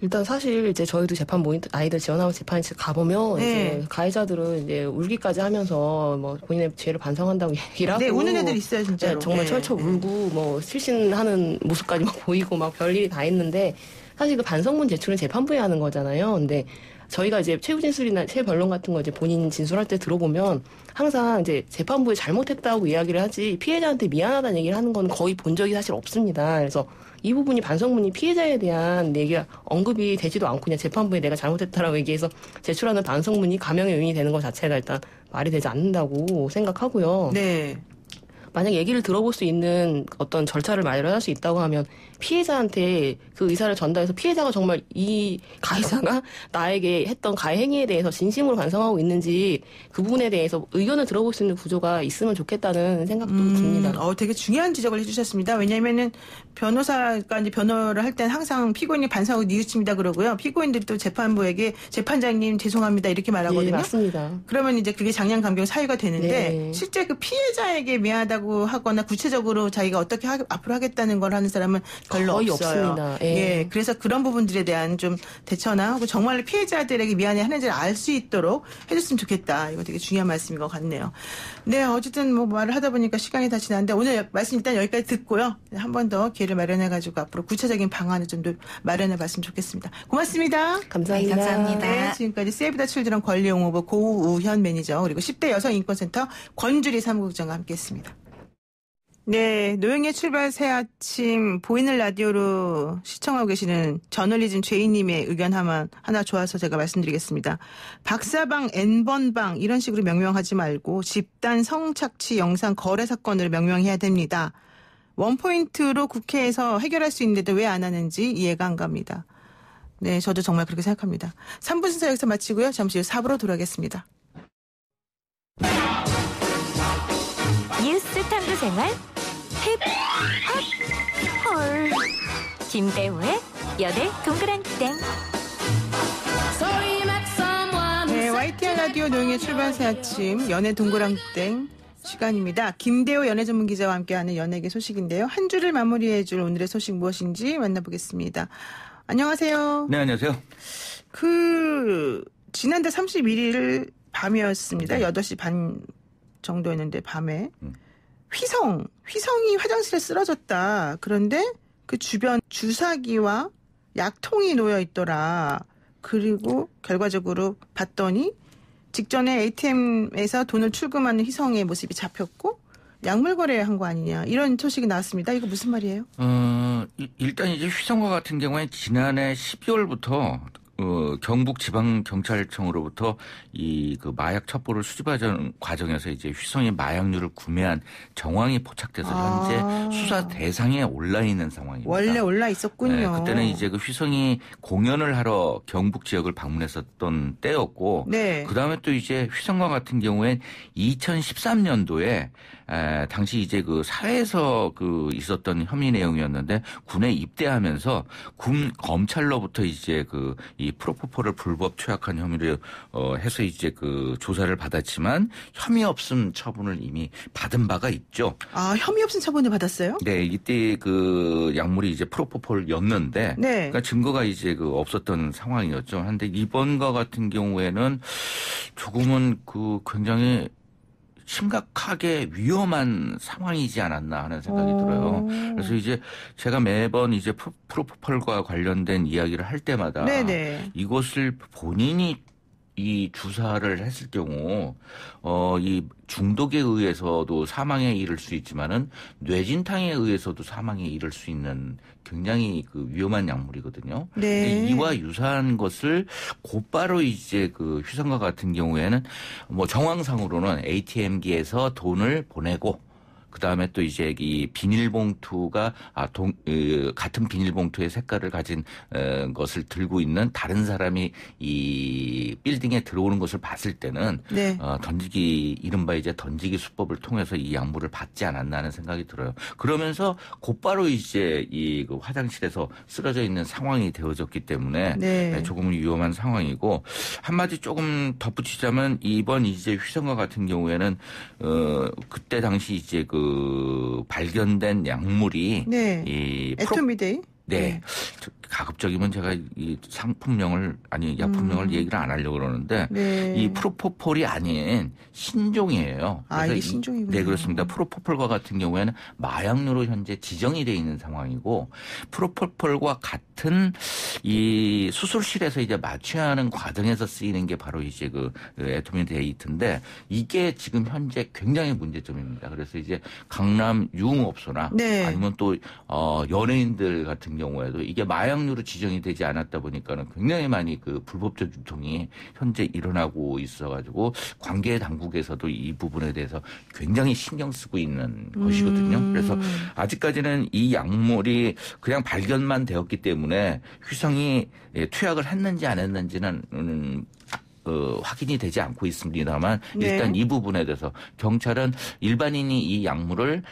일단 사실 이제 저희도 재판 모니터 아이들 지원하고 재판에 가보면 이제 가해자들은 이제 울기까지 하면서 뭐 본인의 죄를 반성한다고 얘기를 하고. 네, 우는 애들 있어요, 진짜로. 네, 정말 철철 울고 뭐 실신하는 모습까지 막 보이고 막 별일이 다 있는데 사실 그 반성문 제출은 재판부에 하는 거잖아요. 근데 저희가 이제 최후 진술이나 최후 변론 같은 거 이제 본인 진술할 때 들어보면 항상 이제 재판부에 잘못했다고 이야기를 하지 피해자한테 미안하다는 얘기를 하는 건 거의 본 적이 사실 없습니다. 그래서 이 부분이 반성문이 피해자에 대한 얘기가 언급이 되지도 않고 그냥 재판부에 내가 잘못했다라고 얘기해서 제출하는 반성문이 감형의 요인이 되는 것 자체가 일단 말이 되지 않는다고 생각하고요. 네. 만약 얘기를 들어볼 수 있는 어떤 절차를 마련할 수 있다고 하면 피해자한테 그 의사를 전달해서 피해자가 정말 이 가해자가 나에게 했던 가해 행위에 대해서 진심으로 반성하고 있는지 그 부분에 대해서 의견을 들어볼 수 있는 구조가 있으면 좋겠다는 생각도 듭니다. 되게 중요한 지적을 해주셨습니다. 왜냐하면은 변호사가 이제 변호를 할 때는 항상 피고인이 반성하고 뉘우칩니다 그러고요. 피고인들이 또 재판부에게 재판장님 죄송합니다 이렇게 말하거든요. 네, 맞습니다. 그러면 이제 그게 장량감경 사유가 되는데 네. 실제 그 피해자에게 미안하다고 하거나 구체적으로 자기가 어떻게 앞으로 하겠다는 걸 하는 사람은 별로 거의 없어요. 없습니다. 예, 그래서 그런 부분들에 대한 좀 대처나 하고 정말로 피해자들에게 미안해 하는지를 알 수 있도록 해줬으면 좋겠다. 이거 되게 중요한 말씀인 것 같네요. 네, 어쨌든 뭐 말을 하다 보니까 시간이 다 지났는데 오늘 말씀 일단 여기까지 듣고요. 한 번 더 기회를 마련해가지고 앞으로 구체적인 방안을 좀 마련해봤으면 좋겠습니다. 고맙습니다. 감사합니다. 네, 감사합니다. 네, 지금까지 세이브 더 칠드런 권리용어부 고우현 매니저 그리고 10대 여성인권센터 권주리 사무국장과 함께했습니다. 네, 노영의 출발 새 아침 보이는 라디오로 시청하고 계시는 저널리즘 제이님의 의견 하나 좋아서 제가 말씀드리겠습니다. 박사방, N번방 이런 식으로 명명하지 말고 집단 성착취 영상 거래 사건으로 명명해야 됩니다. 원포인트로 국회에서 해결할 수 있는데도 왜 안 하는지 이해가 안 갑니다. 네, 저도 정말 그렇게 생각합니다. 3부 순서 여기서 마치고요. 잠시 후 4부로 돌아오겠습니다. 뉴스 탐구 생활 힙, 핫, 헐. 김대우의 연애 동그랑땡. 네, YTN 라디오 노영의 출발 새 아침 연애 동그랑땡 시간입니다. 김대우 연애 전문 기자와 함께하는 연예계 소식인데요. 한 주를 마무리해줄 오늘의 소식 무엇인지 만나보겠습니다. 안녕하세요. 네, 안녕하세요. 지난달 31일 밤이었습니다. 8시 반 정도였는데 밤에 휘성이 화장실에 쓰러졌다. 그런데 그 주변 주사기와 약통이 놓여 있더라. 그리고 결과적으로 봤더니 직전에 ATM에서 돈을 출금하는 휘성의 모습이 잡혔고 약물 거래한 거 아니냐 이런 소식이 나왔습니다. 이거 무슨 말이에요? 일단 이제 휘성과 같은 경우에 지난해 12월부터 경북지방경찰청으로부터 그 마약 첩보를 수집하는 과정에서 이제 휘성이 마약류를 구매한 정황이 포착돼서 현재 수사 대상에 올라 있는 상황입니다. 원래 올라 있었군요. 네, 그때는 이제 그 휘성이 공연을 하러 경북 지역을 방문했었던 때였고, 네. 그 다음에 또 이제 휘성과 같은 경우엔 2013년도에 당시 이제 그 사회에서 그 있었던 혐의 내용이었는데 군에 입대하면서 군 검찰로부터 이제 이 프로포폴을 불법 투약한 혐의를 해서 이제 그 조사를 받았지만 혐의 없음 처분을 이미 받은 바가 있죠. 아, 혐의 없음 처분을 받았어요? 네, 이때 그 약물이 이제 프로포폴이었는데, 네. 그러니까 증거가 이제 그 없었던 상황이었죠. 한데 이번과 같은 경우에는 조금은 그 굉장히 심각하게 위험한 상황이지 않았나 하는 생각이 들어요. 그래서 이제 제가 매번 이제 프로포폴과 관련된 이야기를 할 때마다 네네. 이것을 본인이 이 주사를 했을 경우 이 중독에 의해서도 사망에 이를 수 있지만은 뇌진탕에 의해서도 사망에 이를 수 있는 굉장히 그 위험한 약물이거든요. 네. 이와 유사한 것을 곧바로 이제 그 휘성과 같은 경우에는 뭐 정황상으로는 ATM기에서 돈을 보내고 그 다음에 또 이제 이 비닐봉투가 같은 비닐봉투의 색깔을 가진 것을 들고 있는 다른 사람이 이 빌딩에 들어오는 것을 봤을 때는 네. 이른바 이제 던지기 수법을 통해서 이 약물을 받지 않았나 하는 생각이 들어요. 그러면서 곧바로 이제 이 그 화장실에서 쓰러져 있는 상황이 되어졌기 때문에 네. 조금은 위험한 상황이고 한마디 조금 덧붙이자면 이번 이제 휘성과 같은 경우에는 그때 당시 이제 그 발견된 약물이 네. 이 에토미데이? 네. 가급적이면 제가 이 상품명을 약품명을 얘기를 안 하려고 그러는데 네. 이 프로포폴이 아닌 신종이에요. 아, 이게 신종이군요. 네, 그렇습니다. 프로포폴과 같은 경우에는 마약류로 현재 지정이 되어 있는 상황이고 프로포폴과 같은 이 수술실에서 이제 마취하는 과정에서 쓰이는 게 바로 이제 그 에토미데이트인데 이게 지금 현재 굉장히 문제점입니다. 그래서 이제 강남 유흥업소나 네. 아니면 또 연예인들 같은 경우에도 이게 마약류로 지정이 되지 않았다 보니까는 굉장히 많이 그 불법적 유통이 현재 일어나고 있어가지고 관계 당국에서도 이 부분에 대해서 굉장히 신경 쓰고 있는 것이거든요. 그래서 아직까지는 이 약물이 그냥 발견만 되었기 때문에 휘성이 투약을 했는지 안 했는지는 확인이 되지 않고 있습니다만 일단 네. 이 부분에 대해서 경찰은 일반인이 이 약물을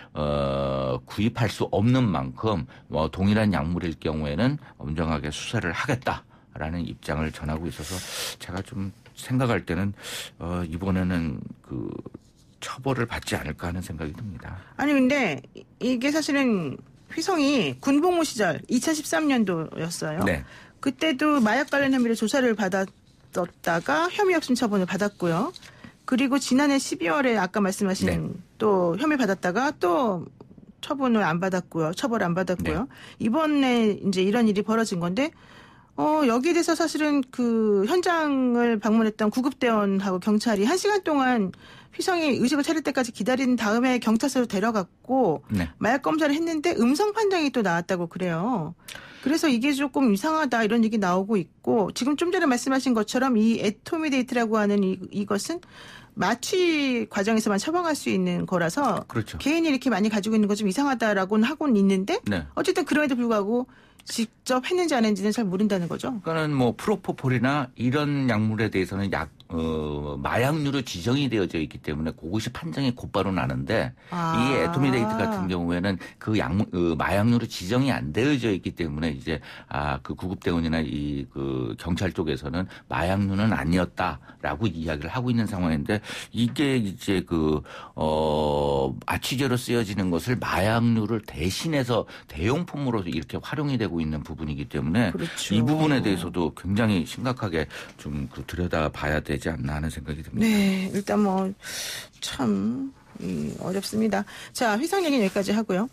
구입할 수 없는 만큼 동일한 약물일 경우에는 엄정하게 수사를 하겠다라는 입장을 전하고 있어서 제가 좀 생각할 때는 이번에는 그 처벌을 받지 않을까 하는 생각이 듭니다. 아니 근데 이게 사실은 휘성이 군복무 시절 2013년도였어요. 네. 그때도 마약 관련 혐의로 조사를 받았다가 혐의 없음 처분을 받았고요. 그리고 지난해 12월에 아까 말씀하신 네. 또 혐의 받았다가 또 처분을 안 받았고요. 처벌 안 받았고요. 네. 이번에 이제 이런 일이 벌어진 건데 여기에 대해서 사실은 그 현장을 방문했던 구급대원하고 경찰이 1시간 동안 휘성이 의식을 차릴 때까지 기다린 다음에 경찰서로 데려갔고 네. 마약 검사를 했는데 음성 판정이 또 나왔다고 그래요. 그래서 이게 조금 이상하다 이런 얘기 나오고 있고 지금 좀 전에 말씀하신 것처럼 이 에토미데이트라고 하는 이것은 마취 과정에서만 처방할 수 있는 거라서 그렇죠. 개인이 이렇게 많이 가지고 있는 거 좀 이상하다라고는 하고는 있는데 네. 어쨌든 그럼에도 불구하고 직접 했는지 안 했는지는 잘 모른다는 거죠. 그러니까는 뭐 프로포폴이나 이런 약물에 대해서는 마약류로 지정이 되어져 있기 때문에 그것이 판정이 곧바로 나는데 이 에토미데이트 같은 경우에는 그 마약류로 지정이 안 되어져 있기 때문에 이제 그 구급대원이나 이 그 경찰 쪽에서는 마약류는 아니었다라고 이야기를 하고 있는 상황인데 이게 이제 마취제로 쓰여지는 것을 마약류를 대신해서 대용품으로 이렇게 활용이 되고 있는 부분이기 때문에 그렇죠. 이 부분에 대해서도 굉장히 심각하게 좀 들여다봐야 되지 되지 않나 하는 생각이 듭니다. 네, 일단 뭐 참 어렵습니다. 자, 휘상 얘기는 여기까지 하고요.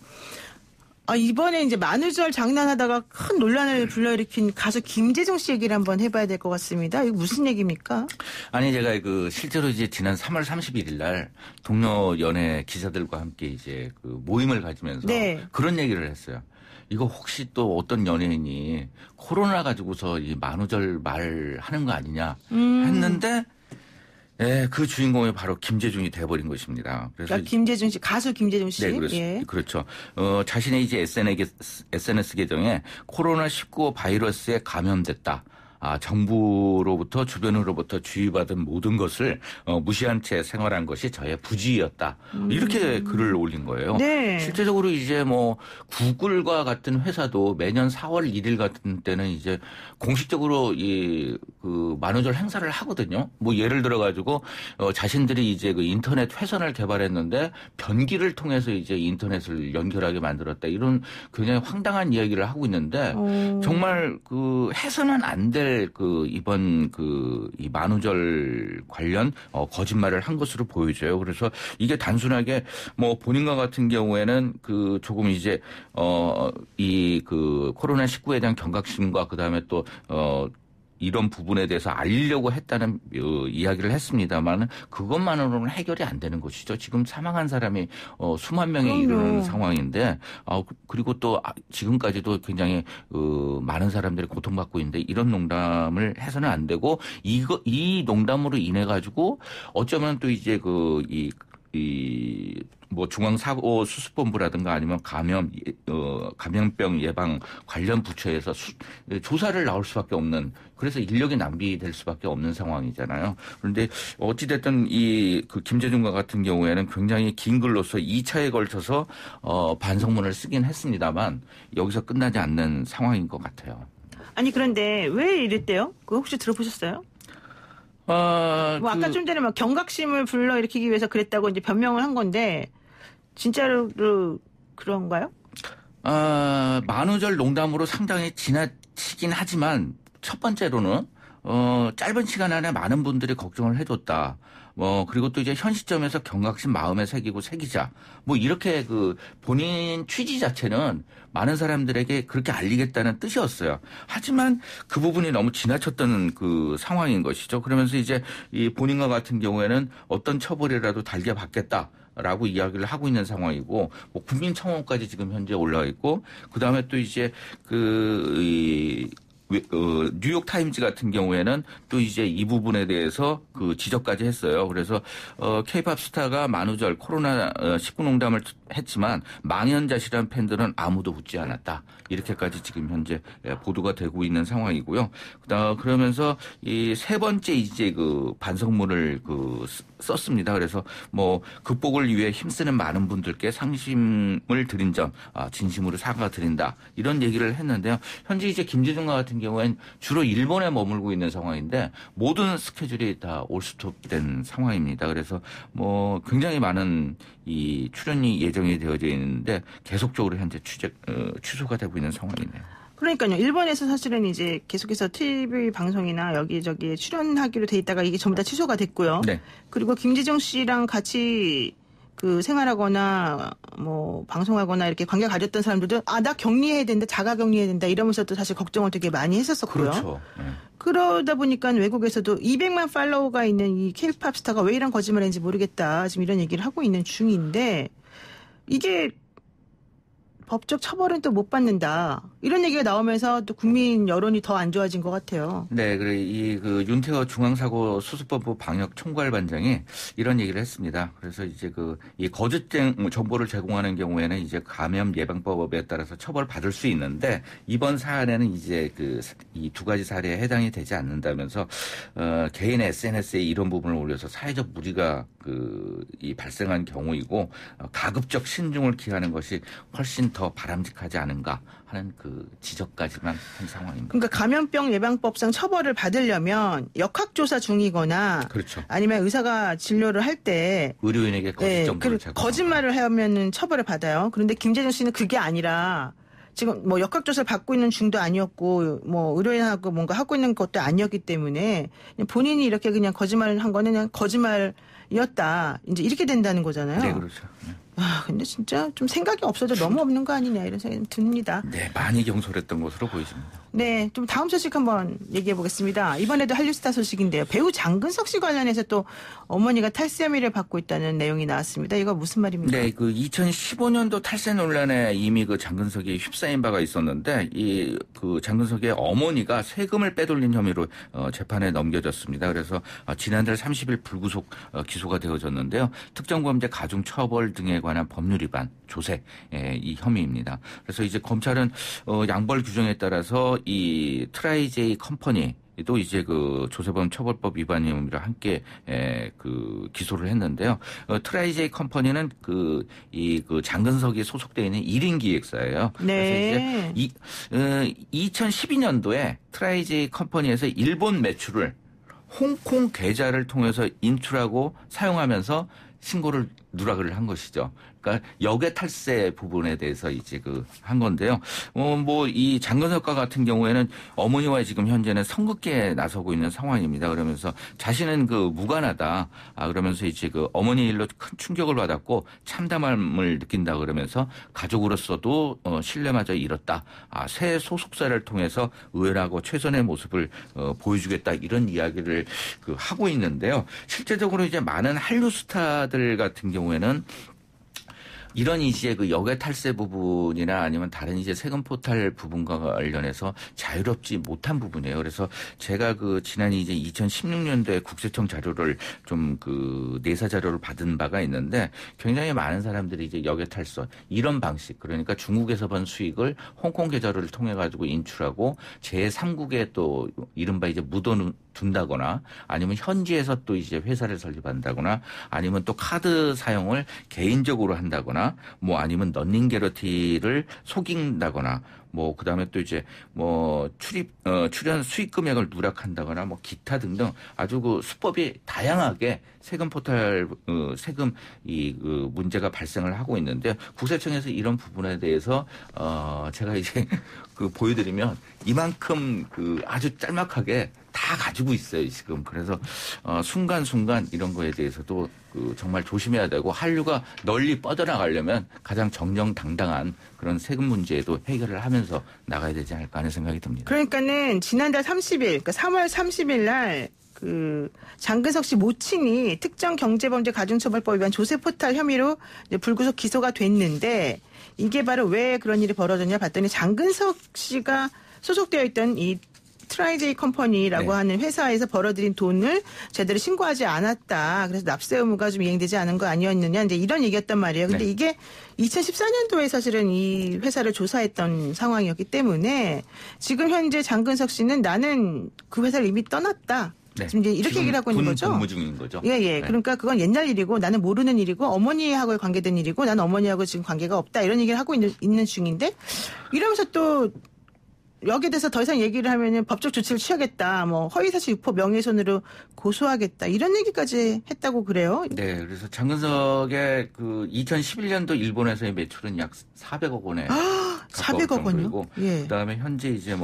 이번에 이제 만우절 장난하다가 큰 논란을 불러일으킨 가수 김재중 씨 얘기를 한번 해봐야 될 것 같습니다. 이거 무슨 얘기입니까? 아니, 제가 실제로 이제 지난 3월 31일 날 동료 연예 기자들과 함께 이제 그 모임을 가지면서 네. 그런 얘기를 했어요. 이거 혹시 또 어떤 연예인이 코로나 가지고서 이 만우절 말하는 거 아니냐 했는데 그 주인공이 바로 김재중이 돼버린 것입니다. 그래서 김재중 씨, 가수 김재중 씨. 네, 그렇죠. 자신의 이제 SNS 계정에 코로나19 바이러스에 감염됐다. 정부로부터 주변으로부터 주의받은 모든 것을 무시한 채 생활한 것이 저의 부주의였다. 이렇게 글을 올린 거예요. 네. 실제적으로 이제 뭐 구글과 같은 회사도 매년 4월 1일 같은 때는 이제 공식적으로 그 만우절 행사를 하거든요. 뭐 예를 들어 가지고 자신들이 이제 그 인터넷 회선을 개발했는데 변기를 통해서 이제 인터넷을 연결하게 만들었다. 이런 굉장히 황당한 이야기를 하고 있는데 정말 그 해서는 안 될 이번 이 만우절 관련 거짓말을 한 것으로 보여져요. 그래서 이게 단순하게 뭐 본인과 같은 경우에는 조금 이제 이 코로나19에 대한 경각심과 그다음에 또 이런 부분에 대해서 알리려고 했다는 이야기를 했습니다만 그것만으로는 해결이 안 되는 것이죠. 지금 사망한 사람이 수만 명에 이르는 상황인데 그리고 또 지금까지도 굉장히 많은 사람들이 고통받고 있는데 이런 농담을 해서는 안 되고 이 농담으로 인해 가지고 어쩌면 또 이제 뭐 중앙사고수습본부라든가 아니면 감염병 예방 관련 부처에서 조사를 나올 수밖에 없는 그래서 인력이 낭비될 수밖에 없는 상황이잖아요. 그런데 어찌됐든 김재중과 같은 경우에는 굉장히 긴 글로서 2차에 걸쳐서 반성문을 쓰긴 했습니다만 여기서 끝나지 않는 상황인 것 같아요. 아니 그런데 왜 이랬대요? 그거 혹시 들어보셨어요? 아까 좀 전에 막 경각심을 불러일으키기 위해서 그랬다고 이제 변명을 한 건데 진짜로 그런가요? 만우절 농담으로 상당히 지나치긴 하지만 첫 번째로는 짧은 시간 안에 많은 분들이 걱정을 해줬다. 그리고 또 이제 현 시점에서 경각심 마음에 새기자. 이렇게 본인 취지 자체는 많은 사람들에게 그렇게 알리겠다는 뜻이었어요. 하지만 그 부분이 너무 지나쳤던 상황인 것이죠. 그러면서 이제 이 본인과 같은 경우에는 어떤 처벌이라도 달게 받겠다라고 이야기를 하고 있는 상황이고, 국민청원까지 지금 현재 올라와 있고, 그 다음에 또 이제 뉴욕 타임즈 같은 경우에는 또 이제 이 부분에 대해서 지적까지 했어요. 그래서 K-팝 스타가 만우절 코로나19 농담을 했지만 망연자실한 팬들은 아무도 웃지 않았다. 이렇게까지 지금 현재 보도가 되고 있는 상황이고요. 그러면서 이 세 번째 이제 반성문을 썼습니다. 그래서 극복을 위해 힘쓰는 많은 분들께 상심을 드린 점 진심으로 사과드린다. 이런 얘기를 했는데요. 현재 이제 김재중과 같은 경우엔 주로 일본에 머물고 있는 상황인데 모든 스케줄이 다 올스톱된 상황입니다. 그래서 굉장히 많은 이 출연이 예정이 되어져 있는데 계속적으로 현재 취소가 되고 있는 상황이네요. 그러니까요. 일본에서 사실은 이제 계속해서 TV 방송이나 여기저기에 출연하기로 돼 있다가 이게 전부 다 취소가 됐고요. 네. 그리고 김재중 씨랑 같이 생활하거나 방송하거나 이렇게 관계 가졌던 사람들도 나 격리해야 된다, 자가 격리해야 된다 이러면서 또 사실 걱정을 되게 많이 했었었고요. 그렇죠. 네. 그러다 보니까 외국에서도 200만 팔로워가 있는 이 K-팝 스타가 왜 이런 거짓말을 했는지 모르겠다. 지금 이런 얘기를 하고 있는 중인데 이게 법적 처벌은 또 못 받는다. 이런 얘기가 나오면서 또 국민 여론이 더 안 좋아진 것 같아요. 네, 윤태호 중앙사고 수습본부 방역 총괄반장이 이런 얘기를 했습니다. 그래서 이제 이 거짓 정보를 제공하는 경우에는 이제 감염 예방법에 따라서 처벌받을 수 있는데 이번 사안에는 이제 이 두 가지 사례에 해당이 되지 않는다면서 개인 SNS에 이런 부분을 올려서 사회적 무리가 이 발생한 경우이고 가급적 신중을 기하는 것이 훨씬 더 바람직하지 않은가 하는 지적까지만 한 상황입니다. 그러니까 감염병 예방법상 처벌을 받으려면 역학조사 중이거나 그렇죠. 아니면 의사가 진료를 할 때 의료인에게 거짓 정보를 제공하고 거짓말을 하면은 처벌을 받아요. 그런데 김재중 씨는 그게 아니라 지금 뭐 역학조사를 받고 있는 중도 아니었고 뭐 의료인하고 뭔가 하고 있는 것도 아니었기 때문에 그냥 본인이 이렇게 그냥 거짓말을 한 거는 그냥 거짓말이었다. 이제 이렇게 된다는 거잖아요. 네, 그렇죠. 네. 아, 근데 진짜 좀 생각이 없어도 너무 없는 거 아니냐 이런 생각이 듭니다. 네, 많이 경솔했던 것으로 보여집니다. 네, 좀 다음 소식 한번 얘기해 보겠습니다. 이번에도 한류스타 소식인데요. 배우 장근석 씨 관련해서 또 어머니가 탈세 혐의를 받고 있다는 내용이 나왔습니다. 이거 무슨 말입니까? 네, 그 2015년도 탈세 논란에 이미 그 장근석이 휩싸인 바가 있었는데 그 장근석의 어머니가 세금을 빼돌린 혐의로 재판에 넘겨졌습니다. 그래서 지난달 30일 불구속 기소가 되어졌는데요. 특정범죄 가중처벌 등에 관한 법률 위반, 조세 이 혐의입니다. 그래서 이제 검찰은 양벌 규정에 따라서 이 트라이제이 컴퍼니 또 이제 그 조세범 처벌법 위반 혐의로 함께 그 기소를 했는데요. 트라이제이 컴퍼니는 그 장근석이 소속되어 있는 1인 기획사예요. 네. 그래서 이제 2012년도에 트라이제이 컴퍼니에서 일본 매출을 홍콩 계좌를 통해서 인출하고 사용하면서 신고를 누락을 한 것이죠. 그러니까 역외 탈세 부분에 대해서 이제 한 건데요. 뭐 이 장근석과 같은 경우에는 어머니와 지금 현재는 선긋기에 나서고 있는 상황입니다. 그러면서 자신은 무관하다. 그러면서 이제 어머니 일로 큰 충격을 받았고 참담함을 느낀다 그러면서 가족으로서도 신뢰마저 잃었다. 새 소속사를 통해서 의연하고 최선의 모습을 보여주겠다 이런 이야기를 하고 있는데요. 실제적으로 이제 많은 한류 스타들 같은 경우에는 이런 이제 역외 탈세 부분이나 아니면 다른 이제 세금 포탈 부분과 관련해서 자유롭지 못한 부분이에요. 그래서 제가 지난 이제 2016년도에 국세청 자료를 좀 내사 자료를 받은 바가 있는데 굉장히 많은 사람들이 이제 역외 탈세 이런 방식 그러니까 중국에서 번 수익을 홍콩 계좌를 통해 가지고 인출하고 제3국에 또 이른바 이제 묻어둔다거나 아니면 현지에서 또 이제 회사를 설립한다거나 아니면 또 카드 사용을 개인적으로 한다거나 뭐 아니면 런닝 게러티를 속인다거나 뭐 그다음에 또 이제 뭐 출연 수익 금액을 누락한다거나 뭐 기타 등등 아주 수법이 다양하게 세금 포탈 세금 문제가 발생을 하고 있는데 국세청에서 이런 부분에 대해서 제가 이제 보여드리면 이만큼 아주 짤막하게 다 가지고 있어요 지금. 그래서 순간순간 이런 거에 대해서도 정말 조심해야 되고 한류가 널리 뻗어나가려면 가장 정정당당한 그런 세금 문제에도 해결을 하면서 나가야 되지 않을까 하는 생각이 듭니다. 그러니까는 지난달 30일, 그러니까 3월 30일 날 장근석 씨 모친이 특정 경제범죄 가중처벌법 위반 조세포탈 혐의로 이제 불구속 기소가 됐는데 이게 바로 왜 그런 일이 벌어졌냐 봤더니 장근석 씨가 소속되어 있던 이 트라이제이 컴퍼니라고 네. 하는 회사에서 벌어들인 돈을 제대로 신고하지 않았다. 그래서 납세 의무가 좀 이행되지 않은 거 아니었느냐. 이제 이런 얘기였단 말이에요. 근데 네. 이게 2014년도에 사실은 이 회사를 조사했던 상황이었기 때문에 지금 현재 장근석 씨는 나는 그 회사를 이미 떠났다. 네. 지금 이제 이렇게 얘기를 하고 있는 거죠. 근무 중인 거죠. 예. 네. 그러니까 그건 옛날 일이고 나는 모르는 일이고 어머니하고 관계된 일이고 나는 어머니하고 지금 관계가 없다. 이런 얘기를 하고 있는 중인데 이러면서 또 여기에 대해서 더 이상 얘기를 하면은 법적 조치를 취하겠다. 뭐 허위사실 유포 명예훼손으로 고소하겠다. 이런 얘기까지 했다고 그래요. 네, 그래서 장근석의 2011년도 일본에서의 매출은 약 400억 원에 가까울 400억 원이요? 정도이고 예. 그다음에 현재 이제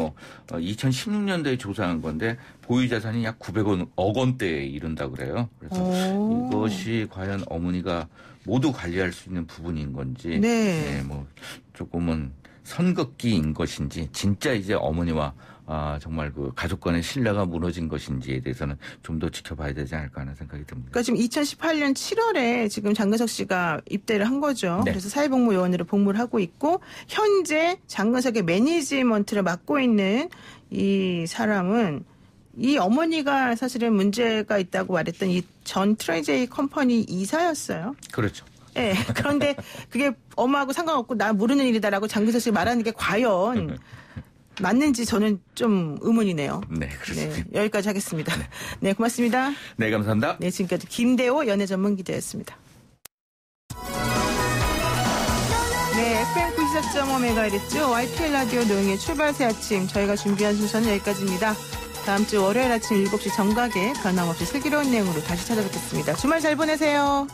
2016년도에 조사한 건데 보유 자산이 약 900억 원대에 이른다 그래요. 그래서 이것이 과연 어머니가 모두 관리할 수 있는 부분인 건지 네. 뭐 조금은 선긋기인 것인지 진짜 이제 어머니와 정말 가족 간의 신뢰가 무너진 것인지에 대해서는 좀 더 지켜봐야 되지 않을까 하는 생각이 듭니다. 그러니까 지금 2018년 7월에 지금 장근석 씨가 입대를 한 거죠. 네. 그래서 사회복무요원으로 복무를 하고 있고 현재 장근석의 매니지먼트를 맡고 있는 이 사람은 이 어머니가 사실은 문제가 있다고 말했던 이 전 트라이제이 컴퍼니 이사였어요. 그렇죠. 예. 그런데 그게 엄마하고 상관없고 나 모르는 일이다라고 장근석 씨가 말하는 게 과연 맞는지 저는 좀 의문이네요. 네, 그렇습니다. 네, 여기까지 하겠습니다. 네, 고맙습니다. 네, 감사합니다. 네, 지금까지 김대호 연예전문기자였습니다. 네, FM 94.5MHz YTN 라디오 노영의 출발 새 아침 저희가 준비한 순서는 여기까지입니다. 다음 주 월요일 아침 7시 정각에 변함없이 슬기로운 내용으로 다시 찾아뵙겠습니다. 주말 잘 보내세요.